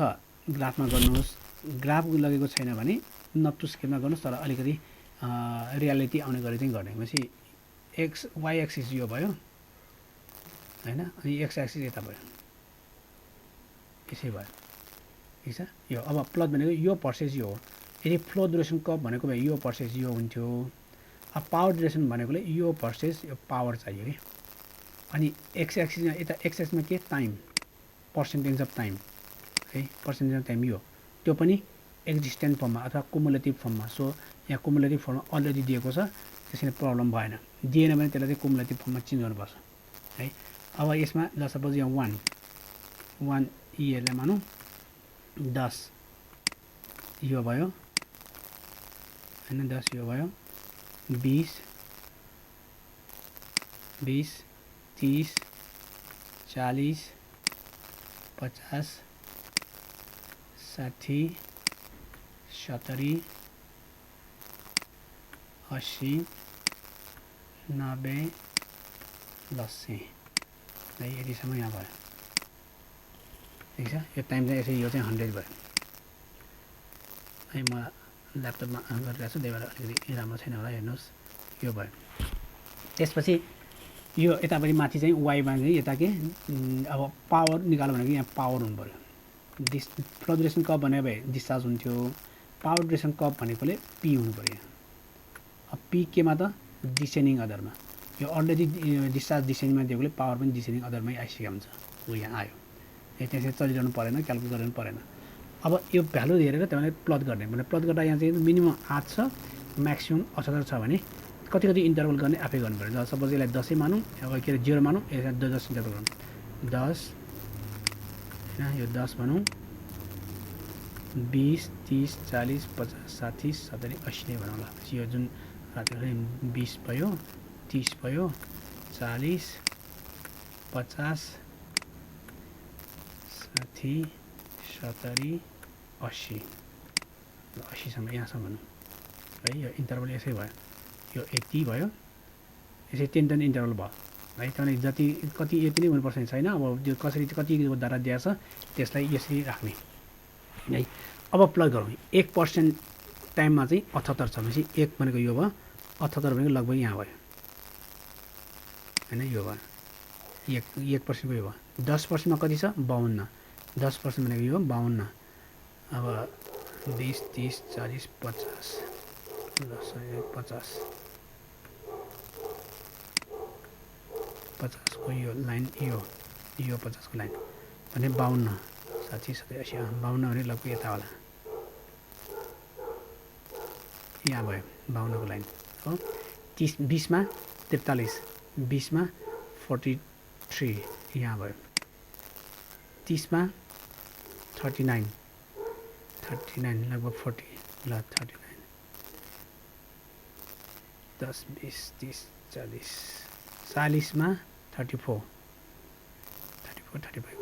ग्राफमा गर्नुहोस् ग्राफ लगेको छैन भने नटु स्केलमा गर्नुहोस् तर अलिकति रियालिटी आउने गरी चाहिँ गर्ने भनेपछि वाइ एक्सिस यो भयो हैन अनि एक्स एक्सिस यता भयो यसै भयो ठिक छ यो अब प्लट भनेको यो पर्सेस यो हो यदि फ्लो ड्युरेसन कप भनेको भए यो पर्सेस यो हुन्थ्यो अब पावर ड्युरेसन भनेकोले यो पर्सेस यो पावर चाहियो कि अनि एक्स एक्सिसमा यता एक्स एक्सिसमा के टाइम पर्सेन्टेज अफ टाइम है पर्सेन्टेज अफ टाइम यो त्यो पनि एक्जिस्टेन्ट फर्ममा अथवा कुमुलेटिभ फर्ममा सो यहाँ कुमुलेटिभ फर्ममा अलरेडी दिएको छ त्यसैले प्रब्लम भएन दिएन भने त्यसलाई चाहिँ कुमुलेटिभ फर्ममा चेन्ज गर्नुपर्छ है अब यसमा ल सपोज यहाँ 1 इएलाई मानौँ 10 यो भयो हैन 10 यो भयो 20 30 40 50 60 70 80 90 100 है यतिसम्म यहाँ भयो ठिक छ यो टाइम चाहिँ यसरी यो चाहिँ 100 भयो है म ल्यापटपमा गरिरहेको छु त्यही भएर अलिकति राम्रो छैन होला हेर्नुहोस् यो भयो त्यसपछि यो यतापट्टि माथि चाहिँ वाइमा चाहिँ यता के अब पावर निकाल्नु भनेको यहाँ पावर हुनु पऱ्यो फ्लो ड्युरेसन कप भनेको भए डिस्चार्ज हुन्थ्यो पावर ड्युरेसन कप भनेकोले पी हुनु पऱ्यो अब पी केमा त डिसेन्डिङ अदरमा यो अलरेडी डिस्चार्ज डिसेन्डिङमा दिएकोले पावर पनि डिसेन्डिङ अदरमै आइसकेको हुन्छ ऊ यहाँ आयो त्यसरी चलिरहनु परेन क्यालकुलेट गर्नु परेन अब यो भ्यालु हेरेर तपाईँले प्लट गर्ने भने प्लट गर्दा यहाँ चाहिँ मिनिमम 8 छ म्याक्सिमम 78 छ भने कति कति इन्टरभल गर्ने आफै गर्नु पऱ्यो सपोज यसलाई 10 मानौँ अब के अरे 0 मानौँ यसलाई 10 इन्टरभल गरौँ 10 होइन यो 10 भनौँ 20 30 40 50 60 70 80 नै भनौँ ल यो जुन राति 20 भयो 30 भयो 40 50 60 70 80 80सम्म यहाँसम्म भनौँ है यो इन्टरभल यसै भयो यो 80 भयो यसै 10 इन्टरभल भयो है तपाईँले जति कति यति नै हुनुपर्छ छैन अब त्यो कसरी कति धारा दिएको छ त्यसलाई यसरी राख्ने है अब प्लग गरौँ 1% टाइममा चाहिँ 78 छ भनेपछि 1 भनेको यो भयो 78 भनेको लगभग यहाँ भयो होइन यो भयो 1% को यो भयो 10% मा कति छ 52 10% भनेको यो 52 अब 20 30 40 50 50 को यो लाइन यो 50 को लाइन भने 52 60 70 80 52 भने लगभग यता होला यहाँ भयो 52 को लाइन हो 30 20 मा 43 20 मा 43 यहाँ भयो 30 मा 39 लगभग 40 ल 39 10 20 30 40 40 मा 34 35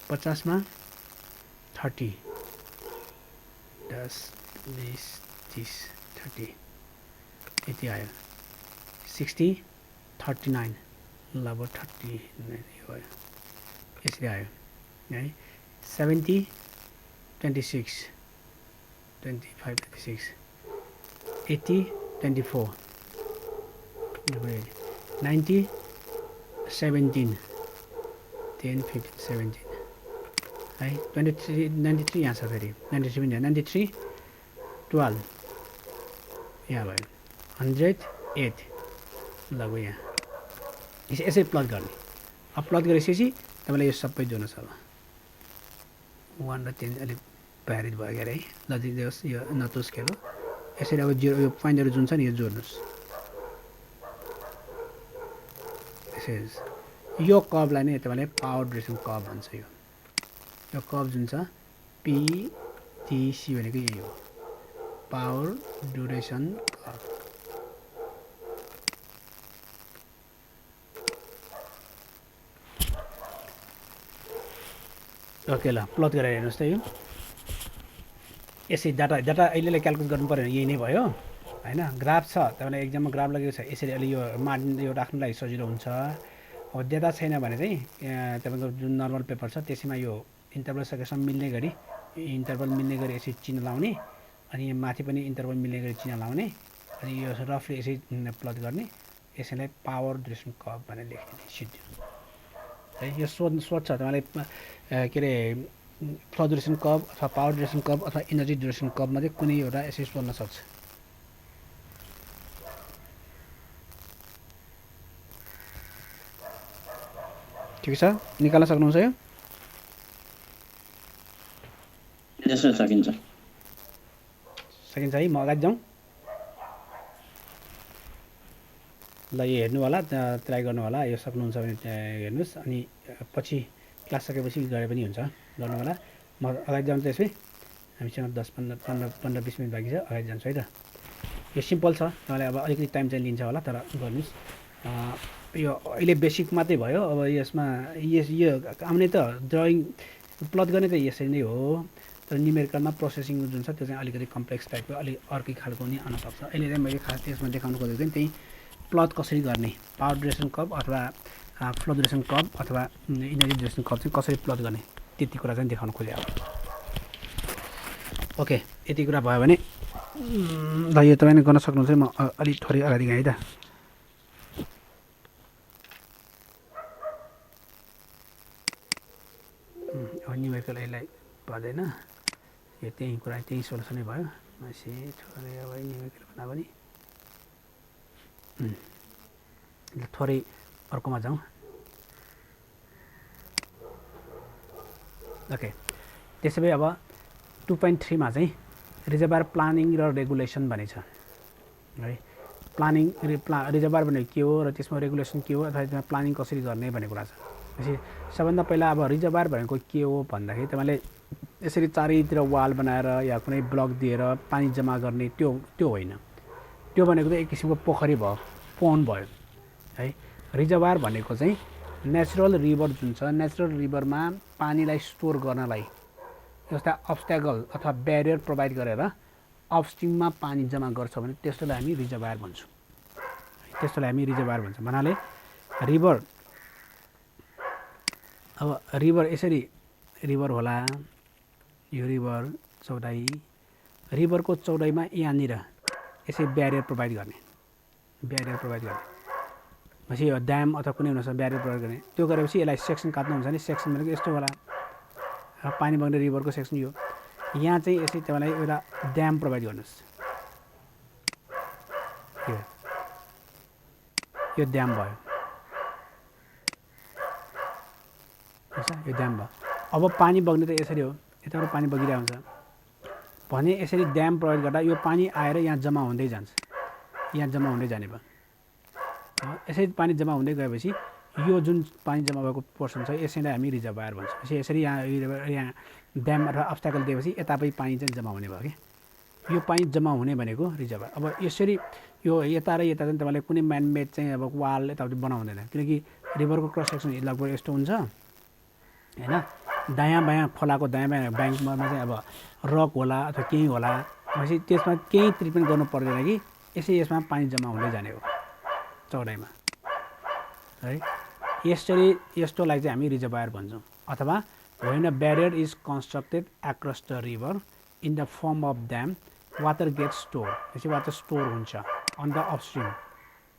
50 मा 30 10 20 30 30 यति आयो 60 39 लगभग 30 भयो यसरी आयो है 70 26 25 26 80 24 90 17 10 15 17 है 23 93 यहाँ छ फेरि 93 93 12 यहाँ भयो 108 लगभग यहाँ यसरी प्लट गर्ने अब प्लट गरेपछि तपाईँलाई यो सबै जोड्नु छ अब 1 र 10 अलिक प्यारेज भयो क्या है नजिक दियोस् यो नतुस्केको यसरी अब यो पोइन्टहरू जुन छ नि यो जोड्नुहोस् यो कर्भलाई नै तपाईँले पावर ड्युरेसन कर्भ भन्छ यो कर्भ जुन छ PDC भनेको यही हो पावर ड्युरेसन कर्भ ओके ल प्लट गरेर हेर्नुहोस् त यो यसरी डाटा अहिले क्यालकुलेट गर्नु पऱ्यो यही नै भयो हैन ग्राफ छ तपाईँलाई एक्जाममा ग्राफ लगेको छ यसरी अलि यो मार्जिन यो राख्नुलाई सजिलो हुन्छ अब डेटा छैन भने चाहिँ तपाईँको जुन नर्मल पेपर छ त्यसैमा यो इन्टरभल सकेसम्म मिल्ने गरी इन्टरभल मिल्ने गरी यसरी चिन्ह लाउने अनि माथि पनि इन्टरभल मिल्ने गरी चिन्ह लाउने अनि यो रफली यसरी प्लट गर्ने यसैलाई पावर ड्युरेसन कर्भ भनेर लेखिदिने सिधै है यो सोध्छ तपाईँलाई के अरे फ्लो ड्युरेसन कर्भ अथवा पावर ड्युरेसन कर्भ अथवा इनर्जी ड्युरेसन कर्भमा चाहिँ कुनै एउटा यसरी सोध्न सक्छ ठिक छ निकाल्न सक्नुहुन्छ यो सकिन्छ है म अगाडि जाउँ ल यो हेर्नु होला ट्राई गर्नु होला यो सक्नुहुन्छ भने हेर्नुहोस् अनि पछि क्लास सकेपछि गरे पनि हुन्छ गर्नु होला म अगाडि जाउँ त्यसै हामीसँग 10-15-20 मिनट बाँकी छ अगाडि जान्छु है त यो सिम्पल छ तपाईँलाई अब अलिकति टाइम चाहिँ लिन्छ होला तर गर्नुहोस् यो अहिले बेसिक मात्रै भयो अब यसमा यो आउने त ड्रइङ प्लट गर्ने त यसरी नै हो तर न्युमेरिकलमा प्रोसेसिङ जुन छ त्यो चाहिँ अलिकति कम्प्लेक्स टाइपको अलिक अर्कै खालको पनि आउन सक्छ अहिले चाहिँ मैले खास त्यसमा देखाउनु खोजेको चाहिँ त्यही प्लट कसरी गर्ने पावर ड्युरेसन कर्भ अथवा फ्लो ड्युरेसन कर्भ अथवा इनर्जी ड्युरेसन कर्भ चाहिँ कसरी प्लट गर्ने त्यति कुरा चाहिँ देखाउन खोजेको ओके यति कुरा भयो भने ल यो तपाईँले गर्न सक्नुहुन्छ म अलिक थोरै अगाडि गएँ है त न्युमेरिकल यसलाई पर्दैन यो त्यही कुरा त्यही सोल्युसनै भयो मान्छे थोरै अब न्युमेरिकल भन्दा पनि थोरै अर्कोमा जाउँ ओके त्यसो भए अब 2.3 मा चाहिँ रिजर्भर प्लानिङ र रेगुलेसन भन्ने छ है प्लानिङ रिजर्भर भनेको के हो र त्यसमा रेगुलेसन के हो अथवा त्यसमा प्लानिङ कसरी गर्ने भन्ने कुरा छ सबभन्दा पहिला अब रिजर्भर भनेको के हो भन्दाखेरि तपाईँले यसरी चारैतिर वाल बनाएर या कुनै ब्लक दिएर पानी जम्मा गर्ने त्यो होइन त्यो भनेको चाहिँ एक किसिमको पोखरी भयो पोन्ड भयो है रिजर्भर भनेको चाहिँ नेचुरल रिभर जुन छ नेचुरल रिभरमा पानीलाई स्टोर गर्नलाई जस्ता अब्स्ट्याकल अथवा ब्यारियर प्रोभाइड गरेर अपस्ट्रिममा पानी जम्मा गर्छ भने त्यस्तोलाई हामी रिजर्भर भन्छौँ भन्नाले रिभर अब रिभर यसरी रिभर होला यो रिभर चौडाइ रिभरको चौडाइमा यहाँनिर यसरी ब्यारियर प्रोभाइड गर्ने पछि यो ड्याम अथवा कुनै हुनसक्छ ब्यारियर प्रोभाइड गर्ने त्यो गरेपछि यसलाई सेक्सन काट्नुहुन्छ भने सेक्सन भनेको यस्तो होला पानी बग्ने रिभरको सेक्सन यो यहाँ चाहिँ यसरी तपाईँलाई एउटा ड्याम प्रोभाइड गर्नुहोस् यो ड्याम भयो यो ड्याम भयो अब पानी बग्ने त यसरी हो यताबाट पानी बगिरहेको हुन्छ भने यसरी ड्याम प्रोभाइड गर्दा यो पानी आएर यहाँ जम्मा हुँदै जान्छ जाने भयो यसरी पानी जम्मा हुँदै गएपछि यो जुन पानी जम्मा भएको पोर्सन छ यसैलाई हामी रिजर्भर भन्छौँ यसरी यहाँ ड्याम अथवा अब्स्ट्याकल दिएपछि यतापट्टि पानी चाहिँ जम्मा हुने भयो कि यो पानी जम्मा हुने भनेको रिजर्भर। अब यसरी यो यता र यता चाहिँ तपाईँले कुनै म्यानमेड चाहिँ अब वाल यताउति बनाउँदैन, किनकि रिभरको क्रस सेक्सन लगभग यस्तो हुन्छ हैन। दायाँ बायाँ खोलाको दायाँ बायाँ ब्याङ्कमा चाहिँ अब रक होला अथवा केही होला, भनेपछि त्यसमा केही ट्रिटमेन्ट गर्नु पर्दैन कि यसै यसमा पानी जम्मा हुँदै जाने हो चौडाइमा है। यसरी यस्तोलाई चाहिँ हामी रिजर्भयर भन्छौँ। अथवा when a barrier is constructed across the river in the form of dam, water gets stored, यसरी वाटर स्टोर हुन्छ अन द अपस्ट्रिम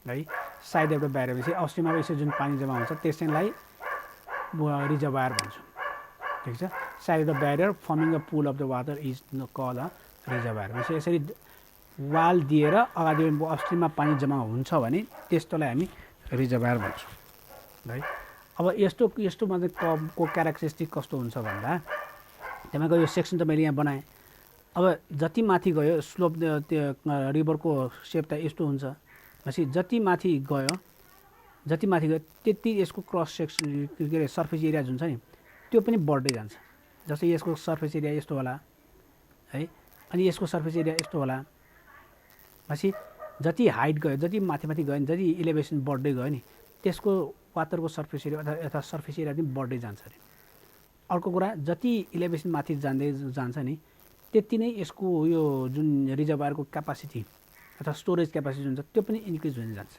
है। साइड अफ द ब्यारियर चाहिँ अपस्ट्रिममा यसरी जुन पानी जम्मा हुन्छ त्यसैलाई रिजर्भयर भन्छौँ, ठिक छ। Side of the barrier forming a pool of the water is called a reservoir. यसरी वाल दिएर अगाडि अपस्ट्रिममा पानी जम्मा हुन्छ भने त्यस्तोलाई हामी रिजर्भयर भन्छौँ है। अब यस्तोमा चाहिँ कबको क्यारेक्टरिस्टिक कस्तो हुन्छ भन्दा, तपाईँको यो सेक्सन त मैले यहाँ बनाएँ। अब जति माथि गयो स्लोप त्यो रिभरको सेप त यस्तो हुन्छ, भनेपछि जति माथि गयो त्यति यसको क्रस सेक्सन के अरे सर्फेस एरिया जुन छ नि त्यो पनि बढ्दै जान्छ। जस्तै यसको सर्फेस एरिया यस्तो होला है, अनि यसको सर्फेस एरिया यस्तो होला। भनेपछि जति हाइट गयो, जति माथि गयो नि, जति इलेभेसन बढ्दै गयो नि त्यसको वाटरको सर्फेस एरिया अथवा सर्फेस एरिया पनि बढ्दै जान्छ अरे। अर्को कुरा, जति इलेभेसन माथि जाँदै जान्छ नि त्यति नै यसको यो जुन रिजर्भयरको क्यापासिटी अथवा स्टोरेज क्यापासिटी जुन छ त्यो पनि इन्क्रिज हुँदै जान्छ।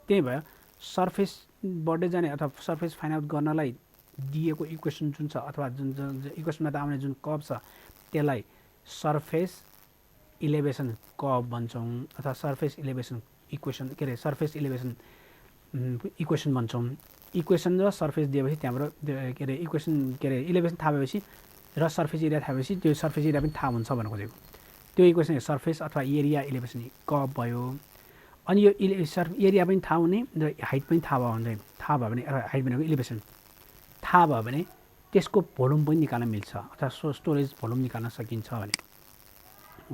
त्यही भएर सर्फेस बढ्दै जाने अथवा सर्फेस फाइन्ड आउट गर्नलाई दिएको इक्वेसन जुन छ अथवा जुन इक्वेसनमा त आउने जुन कर्भ छ त्यसलाई सर्फेस इलेभेसन कर्भ भन्छौँ अथवा सर्फेस इलेभेसन इक्वेसन के अरे सर्फेस इलेभेसन इक्वेसन भन्छौँ। इक्वेसन र सर्फेस दिएपछि त्यहाँबाट के अरे इक्वेसन के अरे इलेभेसन थाहा भएपछि र सर्फेस एरिया थाहा भएपछि त्यो सर्फेस एरिया पनि थाहा हुन्छ भनेर खोजेको। त्यो इक्वेसन सर्फेस अथवा एरिया इलेभेसन कर्भ भयो। अनि यो एरिया पनि थाहा हुने र हाइट पनि थाहा भयो भने हाइट भनेको इलेभेसन थाहा भयो भने त्यसको भोल्युम पनि निकाल्न मिल्छ अथवा स्टोरेज भोल्युम निकाल्न सकिन्छ भने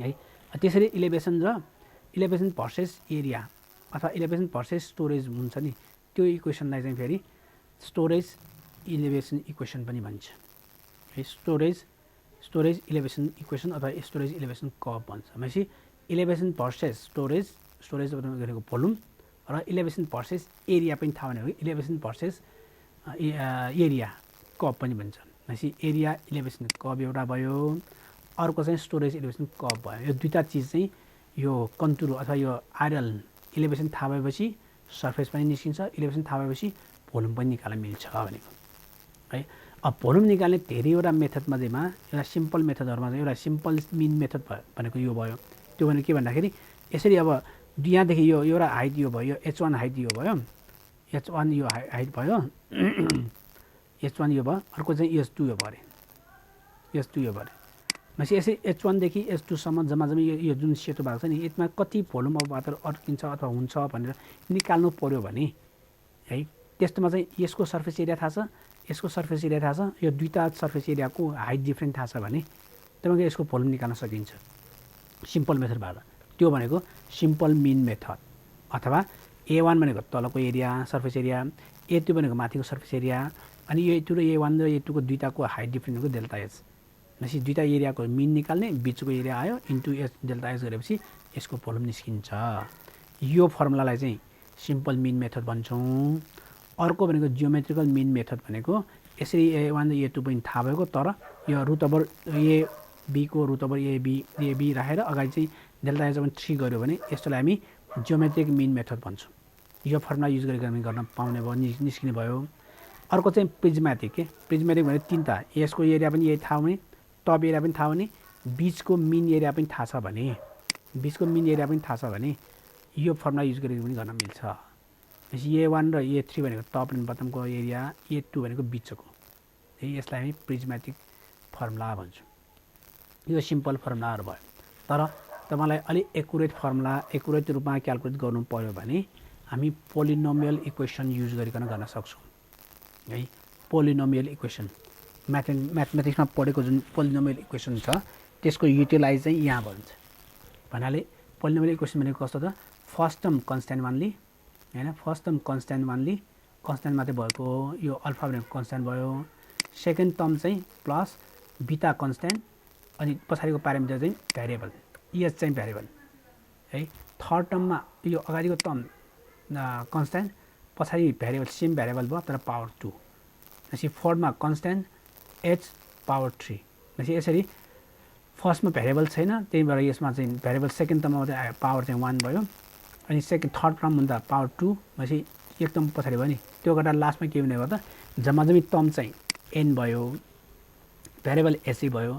है। त्यसरी इलेभेसन भर्सेस एरिया अथवा इलेभेसन भर्सेस स्टोरेज हुन्छ नि त्यो इक्वेसनलाई चाहिँ फेरि स्टोरेज इलेभेसन इक्वेसन पनि भन्छ है। स्टोरेज इलेभेसन इक्वेसन अथवा स्टोरेज इलेभेसन कर्भ भन्छ। भनेपछि इलेभेसन भर्सेस स्टोरेज भनेको भोल्युम र इलेभेसन भर्सेस एरिया पनि थाहा भनेको इलेभेसन भर्सेस एरिया कर्भ पनि भन्छ। भनेपछि एरिया इलेभेसन कर्भ एउटा भयो, अर्को चाहिँ स्टोरेज इलेभेसन कर्भ भयो। यो दुईवटा चिज चाहिँ यो कन्टुर अथवा यो आइडल इलेभेसन थाहा भएपछि सर्फेस पनि निस्किन्छ, इलेभेसन थाहा भएपछि भोल्युम पनि निकाल्न मिल्छ भनेको है। अब भोल्युम निकाल्ने धेरैवटा मेथडमा चाहिँ एउटा सिम्पल मेथडहरूमा चाहिँ एउटा सिम्पल मिन मेथड भनेको यो भयो। त्यो भनेको के भन्दाखेरि यसरी अब यहाँदेखि यो एउटा हाइट यो भयो, H1 हाइट यो भयो, H1 यो हाइट भयो, H1 यो भयो, अर्को चाहिँ H2 यो भयो अरे, H2 यो भयो अरे। भनेपछि यसरी H1 देखि H2सम्म जम्मा यो जुन सेतो भएको छ नि यसमा कति भोल्युम अफ वाटर अड्किन्छ अथवा हुन्छ भनेर निकाल्नु पर्यो भने है त्यस्तोमा चाहिँ यसको सर्फेस एरिया थाहा छ, यसको सर्फेस एरिया थाहा छ, यो दुईवटा सर्फेस एरियाको हाइट डिफ्रेन्ट थाहा छ भने तपाईँको यसको भोल्युम निकाल्न सकिन्छ सिम्पल मेथडबाट। त्यो भनेको सिम्पल मिन मेथड। अथवा A1 भनेको तलको एरिया सर्फेस एरिया, A2 भनेको माथिको सर्फेस एरिया, अनि A2 र A1 र A2 को दुईवटाको हाइट डिफ्रेन्टको डेल्टा एच। भनेपछि दुईवटा एरियाको मिन निकाल्ने, बिचको एरिया आयो इन्टु एच डेल्टा एच गरेपछि यसको भोल्युम निस्किन्छ। यो फर्मुलालाई चाहिँ सिम्पल मिन मेथड भन्छौँ। अर्को भनेको जियोमेट्रिकल मिन मेथड भनेको यसरी A1 र A2 पनि थाहा भएको तर यो रुट ओभर AB को रुट ओभर AB राखेर अगाडि चाहिँ डेल्टा एच 3 गर्यो भने यस्तोलाई हामी जियोमेट्रिक मिन मेथड भन्छौँ। यो फर्मुला युज गरेर हामी गर्न पाउने भयो, निस्किने भयो। अर्को चाहिँ प्रिज्मेटिक भने तीनटा, यसको एरिया पनि यही थाहा हुने, टप एरिया पनि थाहा हुने, बिचको मिन एरिया पनि थाहा छ भने यो फर्मुला युज गरेर पनि गर्न मिल्छ। A1 र A3 भनेको टप एन्ड बटमको एरिया, A2 भनेको बिचको है। यसलाई हामी प्रिज्मेटिक फर्मुला भन्छौँ। यो सिम्पल फर्मुलाहरू भयो। तर तपाईँलाई अलिक एकुरेट रूपमा क्यालकुलेट गर्नु पर्यो भने हामी पोलिनोमियल इक्वेसन युज गरिकन गर्न सक्छौँ है। पोलिनोमियल इक्वेसन म्याथमेटिक्समा पढेको जुन पोलिनोमियल इक्वेसन छ त्यसको युटिलाइज चाहिँ यहाँ भन्छ। भन्नाले पोलिनोमियल इक्वेसन भनेको कस्तो त, फर्स्ट टर्म कन्स्ट्यान्ट वानली हैन, फर्स्ट टर्म कन्स्ट्यान्ट वानली कन्स्ट्यान्ट मात्रै भएको यो अल्फा भनेको कन्स्ट्यान्ट भयो, सेकेन्ड टर्म चाहिँ प्लस बिटा कन्स्ट्यान्ट, अनि पछाडिको प्यारामिटर चाहिँ भ्यारिएबल एज चाहिँ भ्यारिएबल है। थर्ड टर्ममा यो अगाडिको टर्म कन्स्ट्यान्ट, पछाडि भ्यारिएबल सेम भ्यारिएबल भयो तर पावर 2। भनेपछि फोर्थमा कन्स्ट्यान्ट एच पावर 3। भनेपछि यसरी फर्स्टमा भ्यारिएबल छैन, त्यही भएर यसमा चाहिँ भ्यारिएबल सेकेन्ड टर्ममा चाहिँ पावर चाहिँ 1 भयो। अनि थर्ड टर्म भन्दा पावर 2, भनेपछि एक टर्म पछाडि भयो नि, त्यो गर्दा लास्टमा के हुने भयो त जम्माजम्मी टर्म चाहिँ एन भयो, भ्यारिएबल एसै भयो।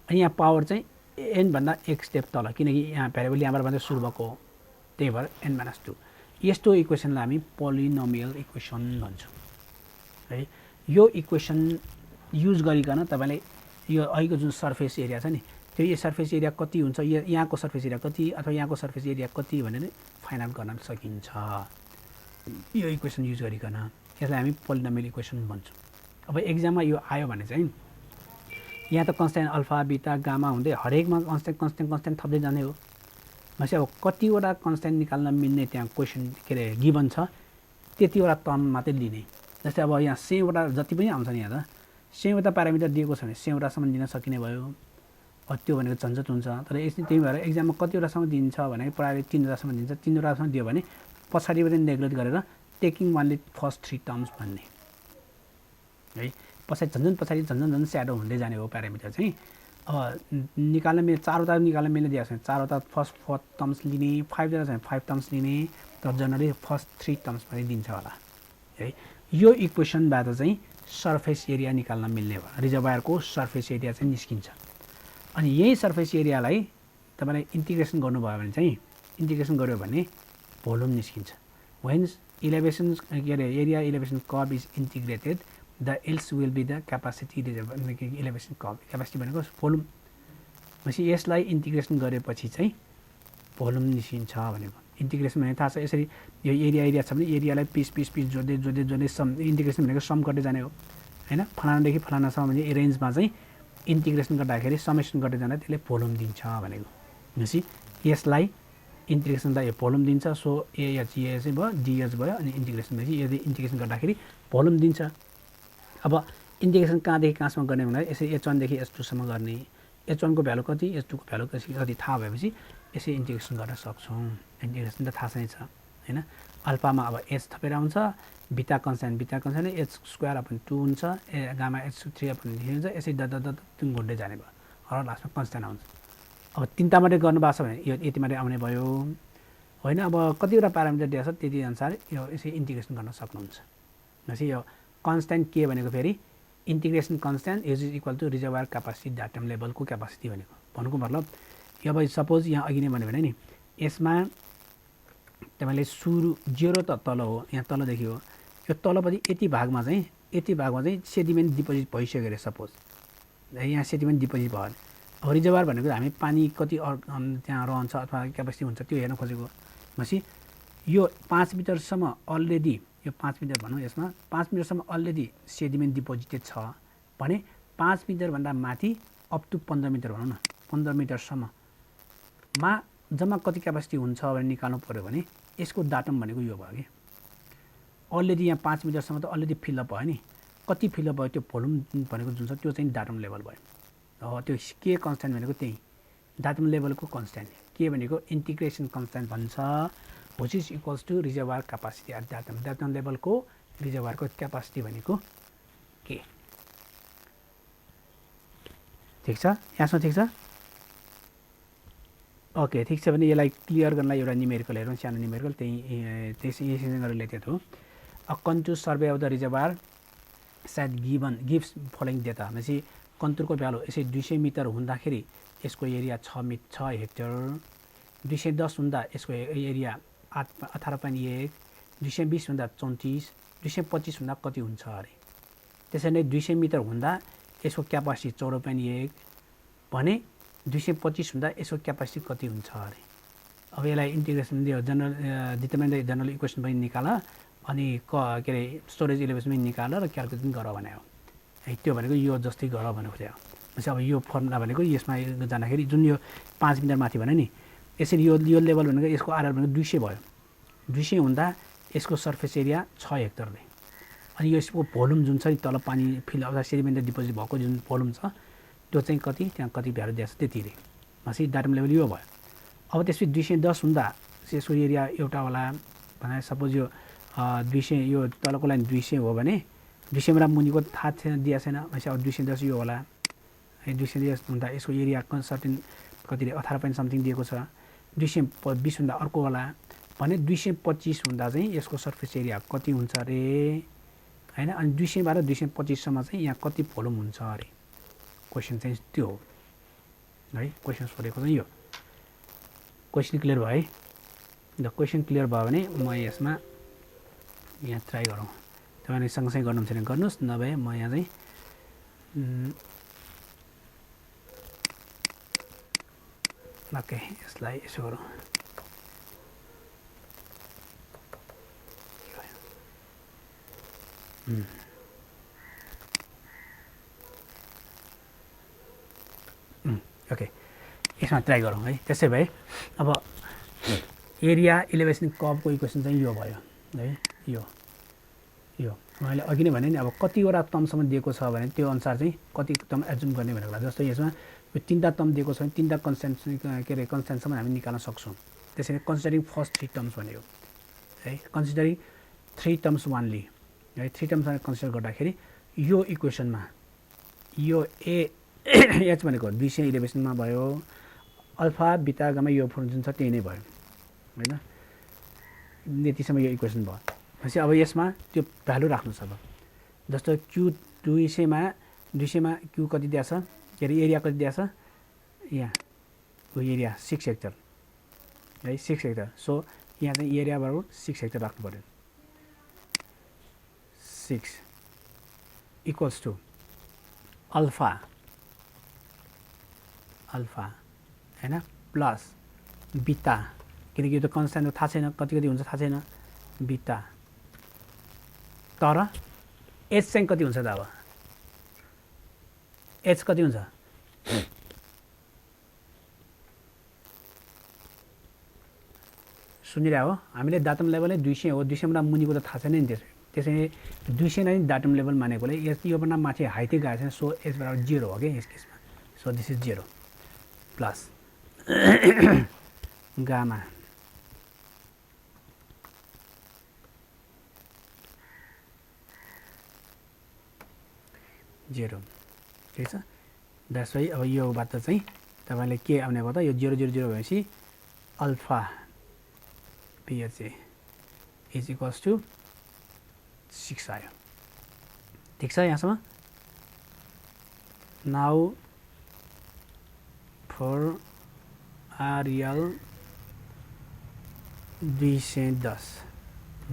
अनि यहाँ पावर चाहिँ एन भन्दा एक स्टेप तल, किनकि यहाँ भ्यारिएबल यहाँबाट मात्रै सुरु भएको, त्यही भएर n-2। यस्तो इक्वेसनलाई हामी पोलिनोमियल इक्वेसन भन्छौँ है। यो इक्वेसन युज गरिकन तपाईँले यो अहिलेको जुन सर्फेस एरिया छ नि, त्यो यो सर्फेस एरिया कति हुन्छ, यहाँको सर्फेस एरिया कति अथवा यहाँको सर्फेस एरिया कति भनेर फाइन्ड आउट गर्न सकिन्छ यो इक्वेसन युज गरिकन। यसलाई हामी पोलिनोमियल इक्वेसन भन्छौँ। अब एक्जाममा यो आयो भने चाहिँ यहाँ त कन्स्ट्यान्ट अल्फा बीटा गामा हुँदै हरेकमा कन्स्ट्यान्ट थप्दै जाने हो। भनेपछि अब कतिवटा कन्स्ट्यान्ट निकाल्न मिल्ने त्यहाँ क्वेसन के अरे गिभन छ, त्यतिवटा टर्म मात्रै लिने। जस्तै अब यहाँ 100वटा जति पनि आउँछ नि, यहाँ त 100वटा प्यारामिटर दिएको छ भने 100वटासम्म दिन सकिने भयो। त्यो भनेको झन्झट हुन्छ। तर त्यही भएर एक्जाममा कतिवटासम्म दिन्छ भने प्रायः 3वटासम्म दिन्छ। 3वटासम्म दियो भने पछाडिबाट नेग्लेक्ट गरेर टेकिङ वानली फर्स्ट 3 टर्म्स भन्ने है। पछाडि झन्झन स्याडो हुँदै जाने हो प्यारामिटर चाहिँ। अब निकाल्न मिल्ने 4वटा निकाल्न मिल्ने दिएको छ भने 4वटा फर्स्ट 4 टर्म्स लिने, 5वटा छ भने 5 टर्म्स लिने, तर जनरली फर्स्ट 3 टर्म्स पनि दिन्छ होला है। यो इक्वेसनबाट चाहिँ सर्फेस एरिया निकाल्न मिल्ने भयो, रिजर्भयरको सर्फेस एरिया चाहिँ निस्किन्छ। अनि यही सर्फेस एरियालाई तपाईँले इन्टिग्रेसन गर्नुभयो भने चाहिँ इन्टिग्रेसन गर्यो भने भोल्युम निस्किन्छ। वेन्स इलेभेसन के अरे area elevation curve is integrated the else will be the capacity reserve elevation curve. Capacity भनेको भोल्युम। भनेपछि यसलाई इन्टिग्रेसन गरेपछि चाहिँ भोल्युम निस्किन्छ भनेको। इन्टिग्रेसन भने थाहा छ, यसरी यो एरिया छ भने एरियालाई पिस जोड्दै सम, इन्टिग्रेसन भनेको सम गर्दै जाने हो हैन। फलानादेखि फलानासम्म भने रेन्जमा चाहिँ इन्टिग्रेसन गर्दाखेरि समेसन गर्दै जाँदा त्यसले भोल्युम दिन्छ भनेको। भनेपछि यसलाई इन्टिग्रेसनलाई भोल्युम दिन्छ। सो एएच चाहिँ भयो, डिएच भयो, अनि इन्टिग्रेसन भनेपछि यदि इन्टिग्रेसन गर्दाखेरि भोल्युम दिन्छ। अब इन्टिग्रेसन कहाँदेखि कहाँसम्म गर्ने भन्दा यसरी h1 देखि h2सम्म गर्ने। h1 को भ्यालु कति, h2 को भ्यालु कति थाहा भएपछि यसरी इन्टिग्रेसन गर्न सक्छौँ। इन्टिग्रेसन त थाहा छैन हैन। अल्फामा अब h थपेर आउँछ, बीटा कन्स्ट्यान्ट h²/2 हुन्छ, गामा h3/3 हुन्छ। यसरी द घुम्दै जाने भयो, हर लास्टमा कन्स्ट्यान्ट आउँछ। अब 3टा मात्रै गर्नुभएको छ भने यो यति मात्रै आउने भयो होइन। अब कतिवटा प्यारामिटर दिएको छ त्यति अनुसार यो यसरी इन्टिग्रेसन गर्न सक्नुहुन्छ। भनेपछि यो कन्स्ट्यान्ट के भनेको फेरि integration constant is equal to reservoir capacity datum लेभलको क्यापासिटी भनेको। भन्नुको मतलब अब सपोज यहाँ अघि नै भन्यो भने नि यसमा तपाईँले सुरु 0 त तल हो, यहाँ तलदेखि हो, यो तलपट्टि यति भागमा चाहिँ सेडिमेन्ट डिपोजिट भइसक्यो अरे सपोज, यहाँ सेडिमेन्ट डिपोजिट भयो। अब रिजर्भयर भनेको हामी पानी कति त्यहाँ रहन्छ अथवा क्यापासिटी हुन्छ त्यो हेर्न खोजेको। भनेपछि यो 5 मिटरसम्म अलरेडी, यो 5 मिटर भनौँ, यसमा 5 मिटरसम्म अलरेडी सेडिमेन्ट डिपोजिटेड छ भने 5 मिटरभन्दा माथि अप टु 15 मिटर भनौँ न, 15 मिटरसम्ममा जम्मा कति क्यापासिटी हुन्छ भनेर निकाल्नु पऱ्यो भने यसको डाटम भनेको यो भयो कि अलरेडी यहाँ 5 मिटरसम्म त अलरेडी फिलअप भयो नि। कति फिलअप भयो त्यो भोल्युम भनेको जुन छ त्यो चाहिँ डाटम लेभल भयो। त्यो के कन्स्ट्यान्ट भनेको त्यही डाटम लेभलको कन्स्ट्यान्ट। के भनेको इन्टिग्रेसन कन्स्ट्यान्ट भन्छ, which is equals to reservoir capacity at datum लेभलको रिजर्भयरको क्यापासिटी भनेको के। ठिक छ, यहाँसम्म ठिक छ? ओके, ठिक छ भने यसलाई क्लियर गर्नलाई एउटा न्युमेरिकल हेरौँ, सानो न्युमेरिकल, त्यससँग रिलेटेड हो। A contour survey of the reservoir set gives following data. भनेपछि कन्तुरको भ्यालु यसै 200 मिटर हुँदाखेरि यसको एरिया 6 हेक्टर, 210 हुँदा यसको एरिया 18.1, 220 हुँदा 34, 225 हुँदा कति हुन्छ अरे। त्यसरी नै 200 मिटर हुँदा यसको क्यापासिटी 14.1 भने 225 हुँदा यसको क्यापासिटी कति हुन्छ अरे। अब यसलाई integration general determine the general equation पनि निकाल, अनि के अरे स्टोरेज इलेभेसन पनि निकाल र क्यालकुलेसन गर भने हो है। त्यो भनेको यो जस्तै गर भनेको थियो। भनेपछि अब यो फर्मुला भनेको यसमा जाँदाखेरि जुन यो 5 मिटर माथि भने नि यसरी यो लेभल भनेको यसको आरआर भनेको 200 भयो। 200 हुँदा यसको सर्फेस एरिया 6 हेक्टरले, अनि यसको भोल्युम जुन छ तल पानी फिल अथवा सेडिमेन्ट डिपोजिट भएको जुन भोल्युम छ त्यो चाहिँ कति, त्यहाँ कति भ्यालु दिएको छ त्यति रे। भनेपछि डाटम लेभल यो भयो। अब त्यसपछि 210 हुँदा यसको एरिया एउटा होला भने सपोज यो 200 यो तलको लाइन 200 हो भने 200 भन्दा मुनिको थाहा छैन दिएको छैन भनेपछि अब 210 यो होला है 210 हुँदा यसको एरिया सर्टेन कति 18 पोइन्ट समथिङ दिएको छ 220 हुँदा अर्को होला भने 225 हुँदा चाहिँ यसको सर्फेस एरिया कति हुन्छ अरे हैन अनि 200 बाट 225 सम्म चाहिँ यहाँ कति भोल्युम हुन्छ अरे क्वेशन चाहिँ त्यो हो है क्वेशन सोधेको चाहिँ यो क्वेशन क्लियर भयो है द क्वेशन क्लियर भयो भने म यसमा यहाँ ट्राई गरौँ तपाईले सँगसँगै गर्नुहुन्छ भने गर्नुस् नभए म यहाँ चाहिँ ओके यसलाई यसो गरौँ ओके यसमा ट्राई गरौँ है त्यसै भए अब एरिया इलेभेसन कर्वको इक्वेसन चाहिँ यो भयो है यो मैले अघि नै भने नि अब कतिवटा टर्मसम्म दिएको छ भने त्यो अनुसार चाहिँ कति टर्म एज्युम गर्ने भनेको जस्तो यसमा यो तीनटा टर्म दिएको छ भने तीनटा कन्स्ट्यान्ट के अरे कन्स्ट्यान्टसम्म हामी निकाल्न सक्छौँ त्यसैले कन्सिडरिङ फर्स्ट 3 टर्म्स भन्यो है कन्सिडरिङ 3 टर्म्स वानली है 3 टर्म्समा कन्सिडर गर्दाखेरि यो इक्वेसनमा यो एच भनेको 211 मा भयो अल्फा बीटा गामा यो फर्म जुन छ त्यही नै भयो हैन यतिसम्म यो इक्वेसन भयो भनेपछि अब यसमा त्यो भ्यालु राख्नु छ अब जस्तो क्यू 200 मा क्यू कति दिएको छ के अरे एरिया कति दिएको छ यहाँ यो एरिया 6 हेक्टर है 6 हेक्टर सो यहाँ चाहिँ एरिया बराबर 6 हेक्टर राख्नु पर्यो 6 इक्वल्स टु अल्फा हैन प्लस बीटा किनकि यो त कन्स्ट्यान्ट थाहा छैन कति हुन्छ थाहा छैन बीटा तर एच चाहिँ कति हुन्छ त अब एच कति हुन्छ सुनिरहेको हो हामीले डाटम लेभलै 200 हो 200 भन्दा मुनिको त थाहा छैन नि त्यसैले 200 नै डाटम लेभल मानेकोले यो भन्दा माथि हाइटै गएको छैन सो एच बराबर 0 हो के यस केसमा so this is 0 plus gamma zero ठिक छ द्याट्स वाइ अब योबाट चाहिँ तपाईले के आउने भयो त यो 0 0 0 भएपछि alpha PHA is equals to 6 आयो ठिक छ यहाँसम्म नाउ फर RL 210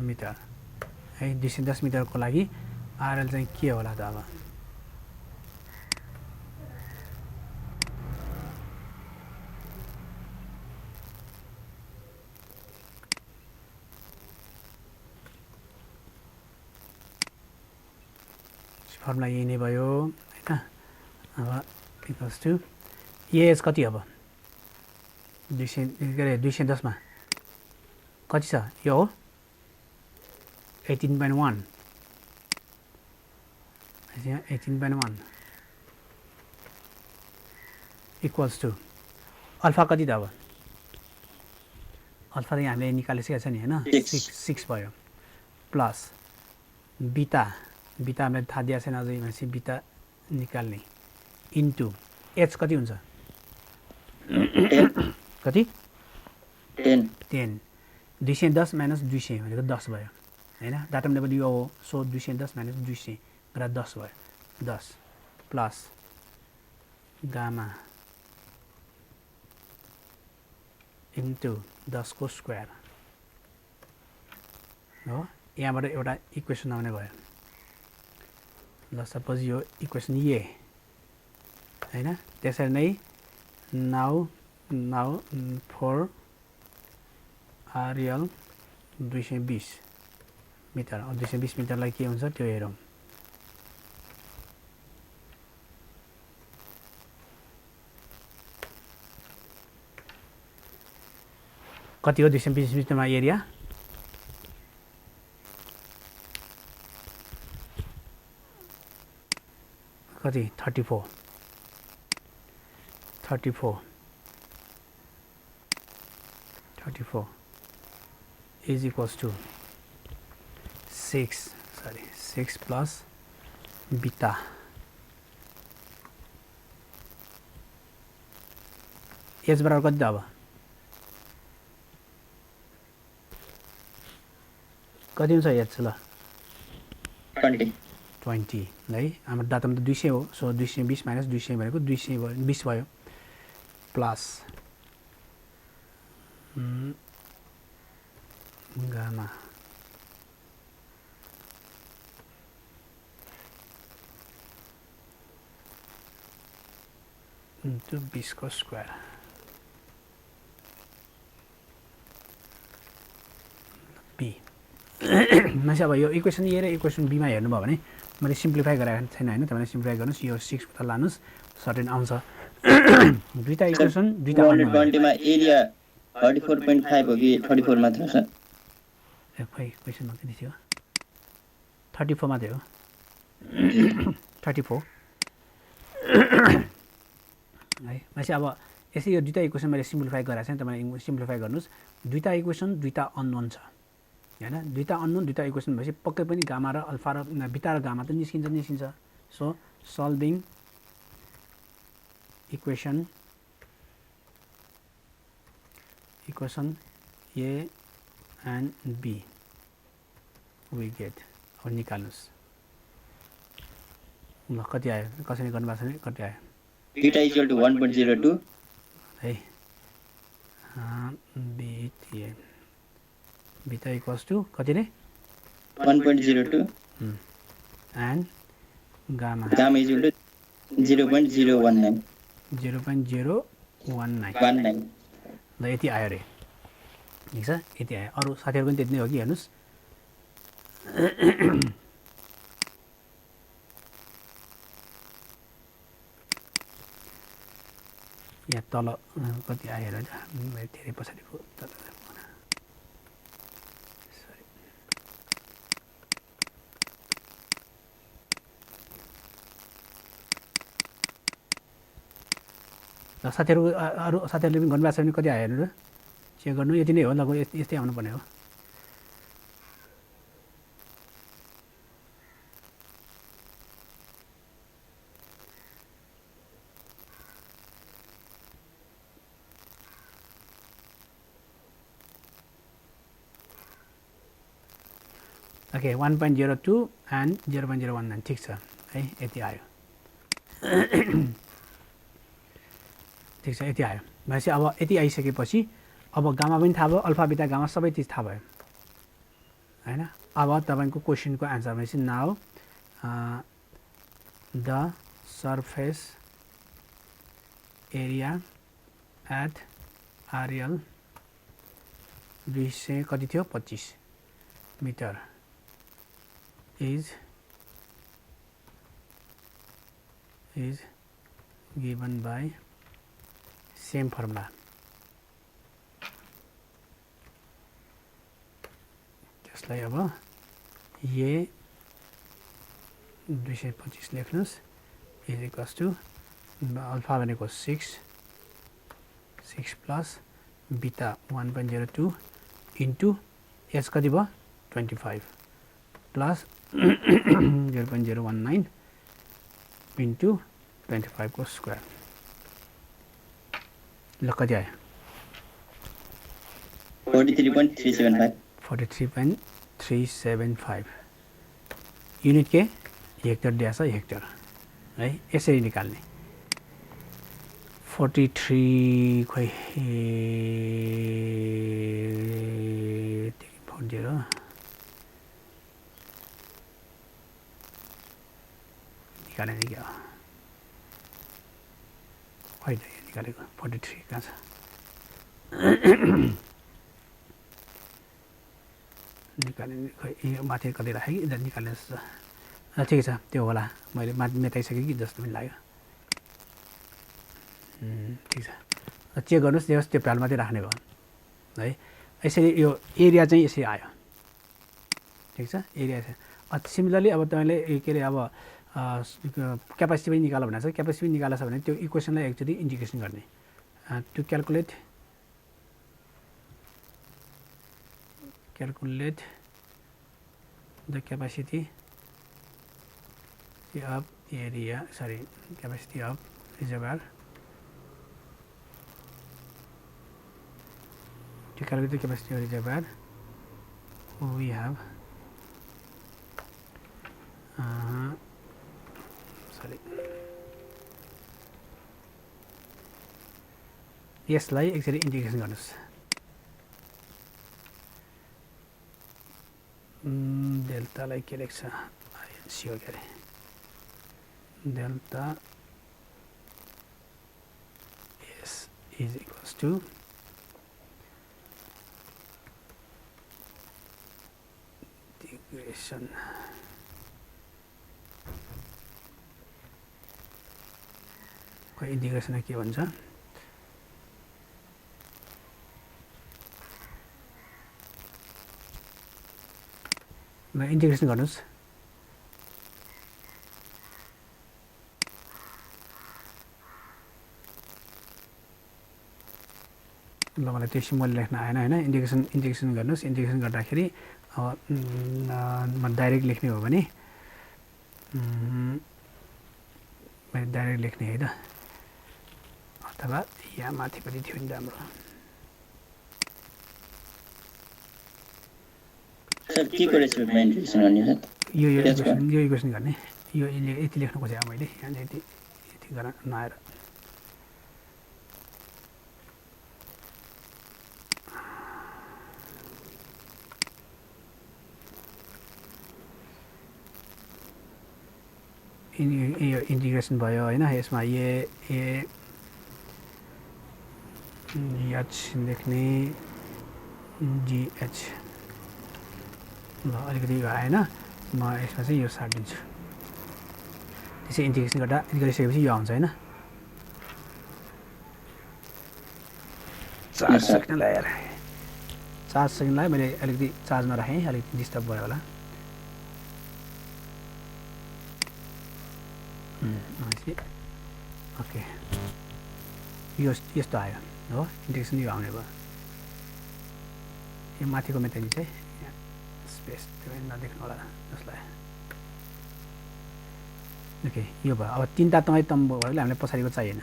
मिटर है 210 मिटरको लागि RL चाहिँ के होला त अब फर्मुला यही नै भयो हैन अब इक्वल्स टु एज कति अब 210 मा कति छ यो हो 18.1 यहाँ 18.1 इक्वल्स टु अल्फा कति त अब अल्फा त हामीले निकालिसकेको छ नि हैन 6 भयो प्लस बीटा हामीले थाहा दिएको छैन अझै भनेपछि बीटा निकाल्ने इन्टु एच कति हुन्छ कति 10 210 माइनस 200 भनेको 10 भयो हैन डाटम लेभल यो हो सो 210 माइनस 200 गरेर 10 भयो 10 प्लस गामा इन्टु 10 को स्क्वायर हो यहाँबाट एउटा इक्वेसन आउने भयो ल सपोज यो इक्वेसन ए हैन त्यसरी नै नाउ फर RL 220 मिटर 220 मिटरलाई के हुन्छ त्यो हेरौँ कति हो 220 मिटरमा एरिया कति 34 34 is equals to 6 plus beta h बराबर कति त अब कति हुन्छ h ल 20 है हाम्रो डाटामा त 200 हो सो 220 माइनस 200 भनेको 220 भयो प्लस गामा इन्टु 20 को स्क्वायर बी मान्छे अब यो इक्वेसन ए र इक्वेसन बीमा हेर्नुभयो भने मैले सिम्प्लिफाई गराएको छैन होइन तपाईँले सिम्प्लिफाई गर्नुहोस् यो 6 उता लानुहोस् सर्टेन आउँछ दुईटा इक्वेसन दुईटा 220 मा एरिया 34.5 हो कि 34 मात्र छ खै क्वेसनमा कति थियो 34 मात्रै हो 34 है मान्छे अब यसै यो दुईटा इक्वेसन मैले सिम्प्लिफाई गराएको छैन तपाईँले सिम्प्लिफाई गर्नुहोस् दुईटा इक्वेसन दुईटा अननोन छ हैन दुईटा अननोन दुईटा इक्वेसन भएपछि पक्कै पनि गामा र अल्फा र बीटा र गामा त निस्किन्छ so solving equation A and B we get अब निकाल्नुस् ल कति आयो कसरी गर्नुभएको छ कति आयो बीटा इक्वल टु 1.02 है बीटा इक्वल्स टु कति रे 1.02 एन्ड गामा इक्वल टु 0.019 ल यति आयो रे ठिक छ यति आयो अरू साथीहरुको पनि त्यति नै हो कि हेर्नुस् यहाँ तल कति आयो हेर धेरै पछाडिको साथीहरु अरू साथीहरुले पनि गर्नुभएको छ भने कति आयो हेर्नु र चेक गर्नु यति नै हो लगभग यस्तै आउनु पर्ने हो ओके 1.02 एन्ड 0.019 ठिक छ है यति आयो ठिक छ यति आयो भनेपछि अब यति आइसकेपछि अब गामा पनि थाहा भयो अल्फा बीटा गामा सबै चिज थाहा भयो हैन अब तपाईको क्वेशनको आन्सर भनेपछि now the surface area at RL 200 कति थियो 25 metre is given by same formula त्यसलाई अब ये 225 लेख्नुस् is equals to अल्फा भनेको 6 प्लस बीटा 1.02 इन्टु एच कति भयो 25 प्लस 0.019 इन्टु 25 को स्क्वायर ल कति आयो 43.375 युनिट के हेक्टर ड्यास हेक्टर है यसरी निकाल्ने 43 खोइ 40 निकालेको क्या होइन निकालेको 43 कहाँ छ निकाले खै माथि कतै राखेँ कि निकाले जस्तो ठिकै छ त्यो होला मैले मेटाइसकेँ कि जस्तो पनि लाग्यो ठिक छ चेक गर्नुहोस् त्यो भ्यालु मात्रै राख्ने भयो है यसरी यो एरिया चाहिँ यसरी आयो ठिक छ एरिया सिमिलरली अब तपाईँले के अरे अब क्यापेसिटी पनि निकाल्नु भनेको छ क्यापेसिटी पनि निकाल्छ भने त्यो इक्वेसनलाई एकचोटि इन्टिग्रेसन गर्ने to calculate calculate the capacity of area, capacity of reservoir. To calculate the capacity of reservoir, we have यसलाई एकचोटि इन्टिग्रेसन गर्नुस् डेल्टालाई के लेख्छ आइएनसी हो के अरे delta S is equals to integration खोइ इन्टिग्रेसन के भन्छ ल इन्टिग्रेसन गर्नुस् ल मलाई त्यो सिम्बल लेख्न आएन हैन इन्टिग्रेसन गर्नुस् इन्टिग्रेसन गर्दाखेरि म डाइरेक्ट लेख्ने हो भने मैले डाइरेक्ट लेख्ने है त अथवा यहाँ माथिपट्टि थियो नि राम्रो सर के को रेसिपीमा इन्टिग्रेसन गर्ने सर यो इक्वेसन गर्ने यो यति लेख्न खोजेँ मैले यहाँ यति गर्न नआएर यो इन्टिग्रेसन भयो हैन यसमा एच लेख्ने जीएच ल अलिकति आएन म यसमा चाहिँ यो साटिदिन्छु त्यसै इन्टिग्रेसन गर्दा गरिसकेपछि यो आउँछ हैन चार्ज सेकेन्डलाई यार चार्ज सेकेन्डलाई मैले अलिकति चार्जमा राखेँ अलिकति डिस्टर्ब भयो होला ओके यो यस्तो आयो हो इन्टिग्रेसन यो आउने भयो यो माथिको मेथड चाहिँ स्पेस त्यो नदेख्नु होला जसलाई ओके यो भयो अब तीनटा तम्बु भएकोले हामीलाई पछाडिको चाहिएन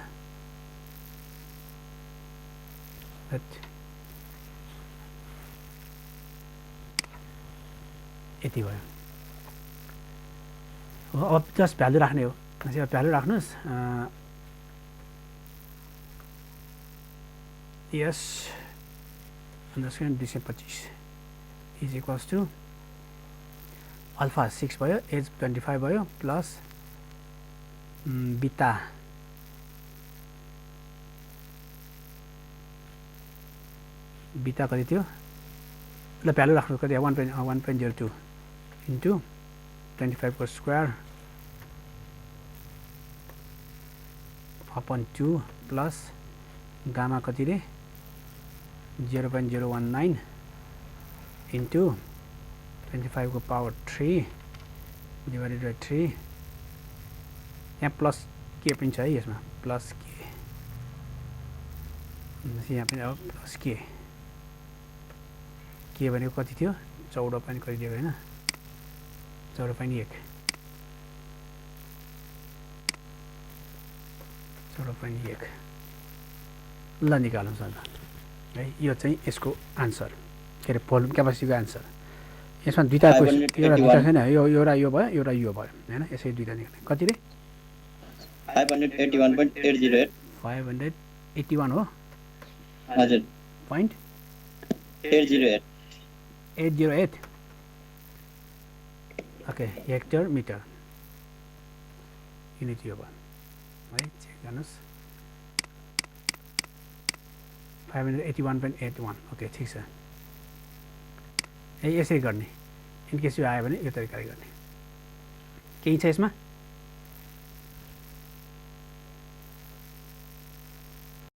यति भयो अब जस्ट भ्यालु राख्ने हो भ्यालु राख्नुहोस् यस अन्डरस्क्यान 225 इज इक्वल्स टु अल्फा 6 भयो एज 25 भयो प्लस बिटा कति थियो ल भ्यालु राख्नु कति 1.02 इन्टु 25 को स्क्वायर upon 2 plus gamma कति रे 0.019 into 25 को power 3 divided by 3 यहाँ प्लस के पनि छ है यसमा प्लस के यहाँ पनि अब प्लस के भनेको कति थियो 14 पनि गरिदिएको हैन 14.1 14.1 ल निकालौँ सर है यो चाहिँ यसको आन्सर के अरे भोल्युम क्यापासिटीको आन्सर यसमा दुईटा एउटा छैन एउटा यो भयो एउटा यो भयो हैन यसै दुईटा निकाल्ने कति रे 581.808 581 हो हजुर .808 ओके हेक्टर मिटर युनिट यो भयो है चेक गर्नुस् 581.81 ओके ठीक छ यसरी गर्ने इनकेस यो आयो भने यो तरिकाले गर्ने केही छ यसमा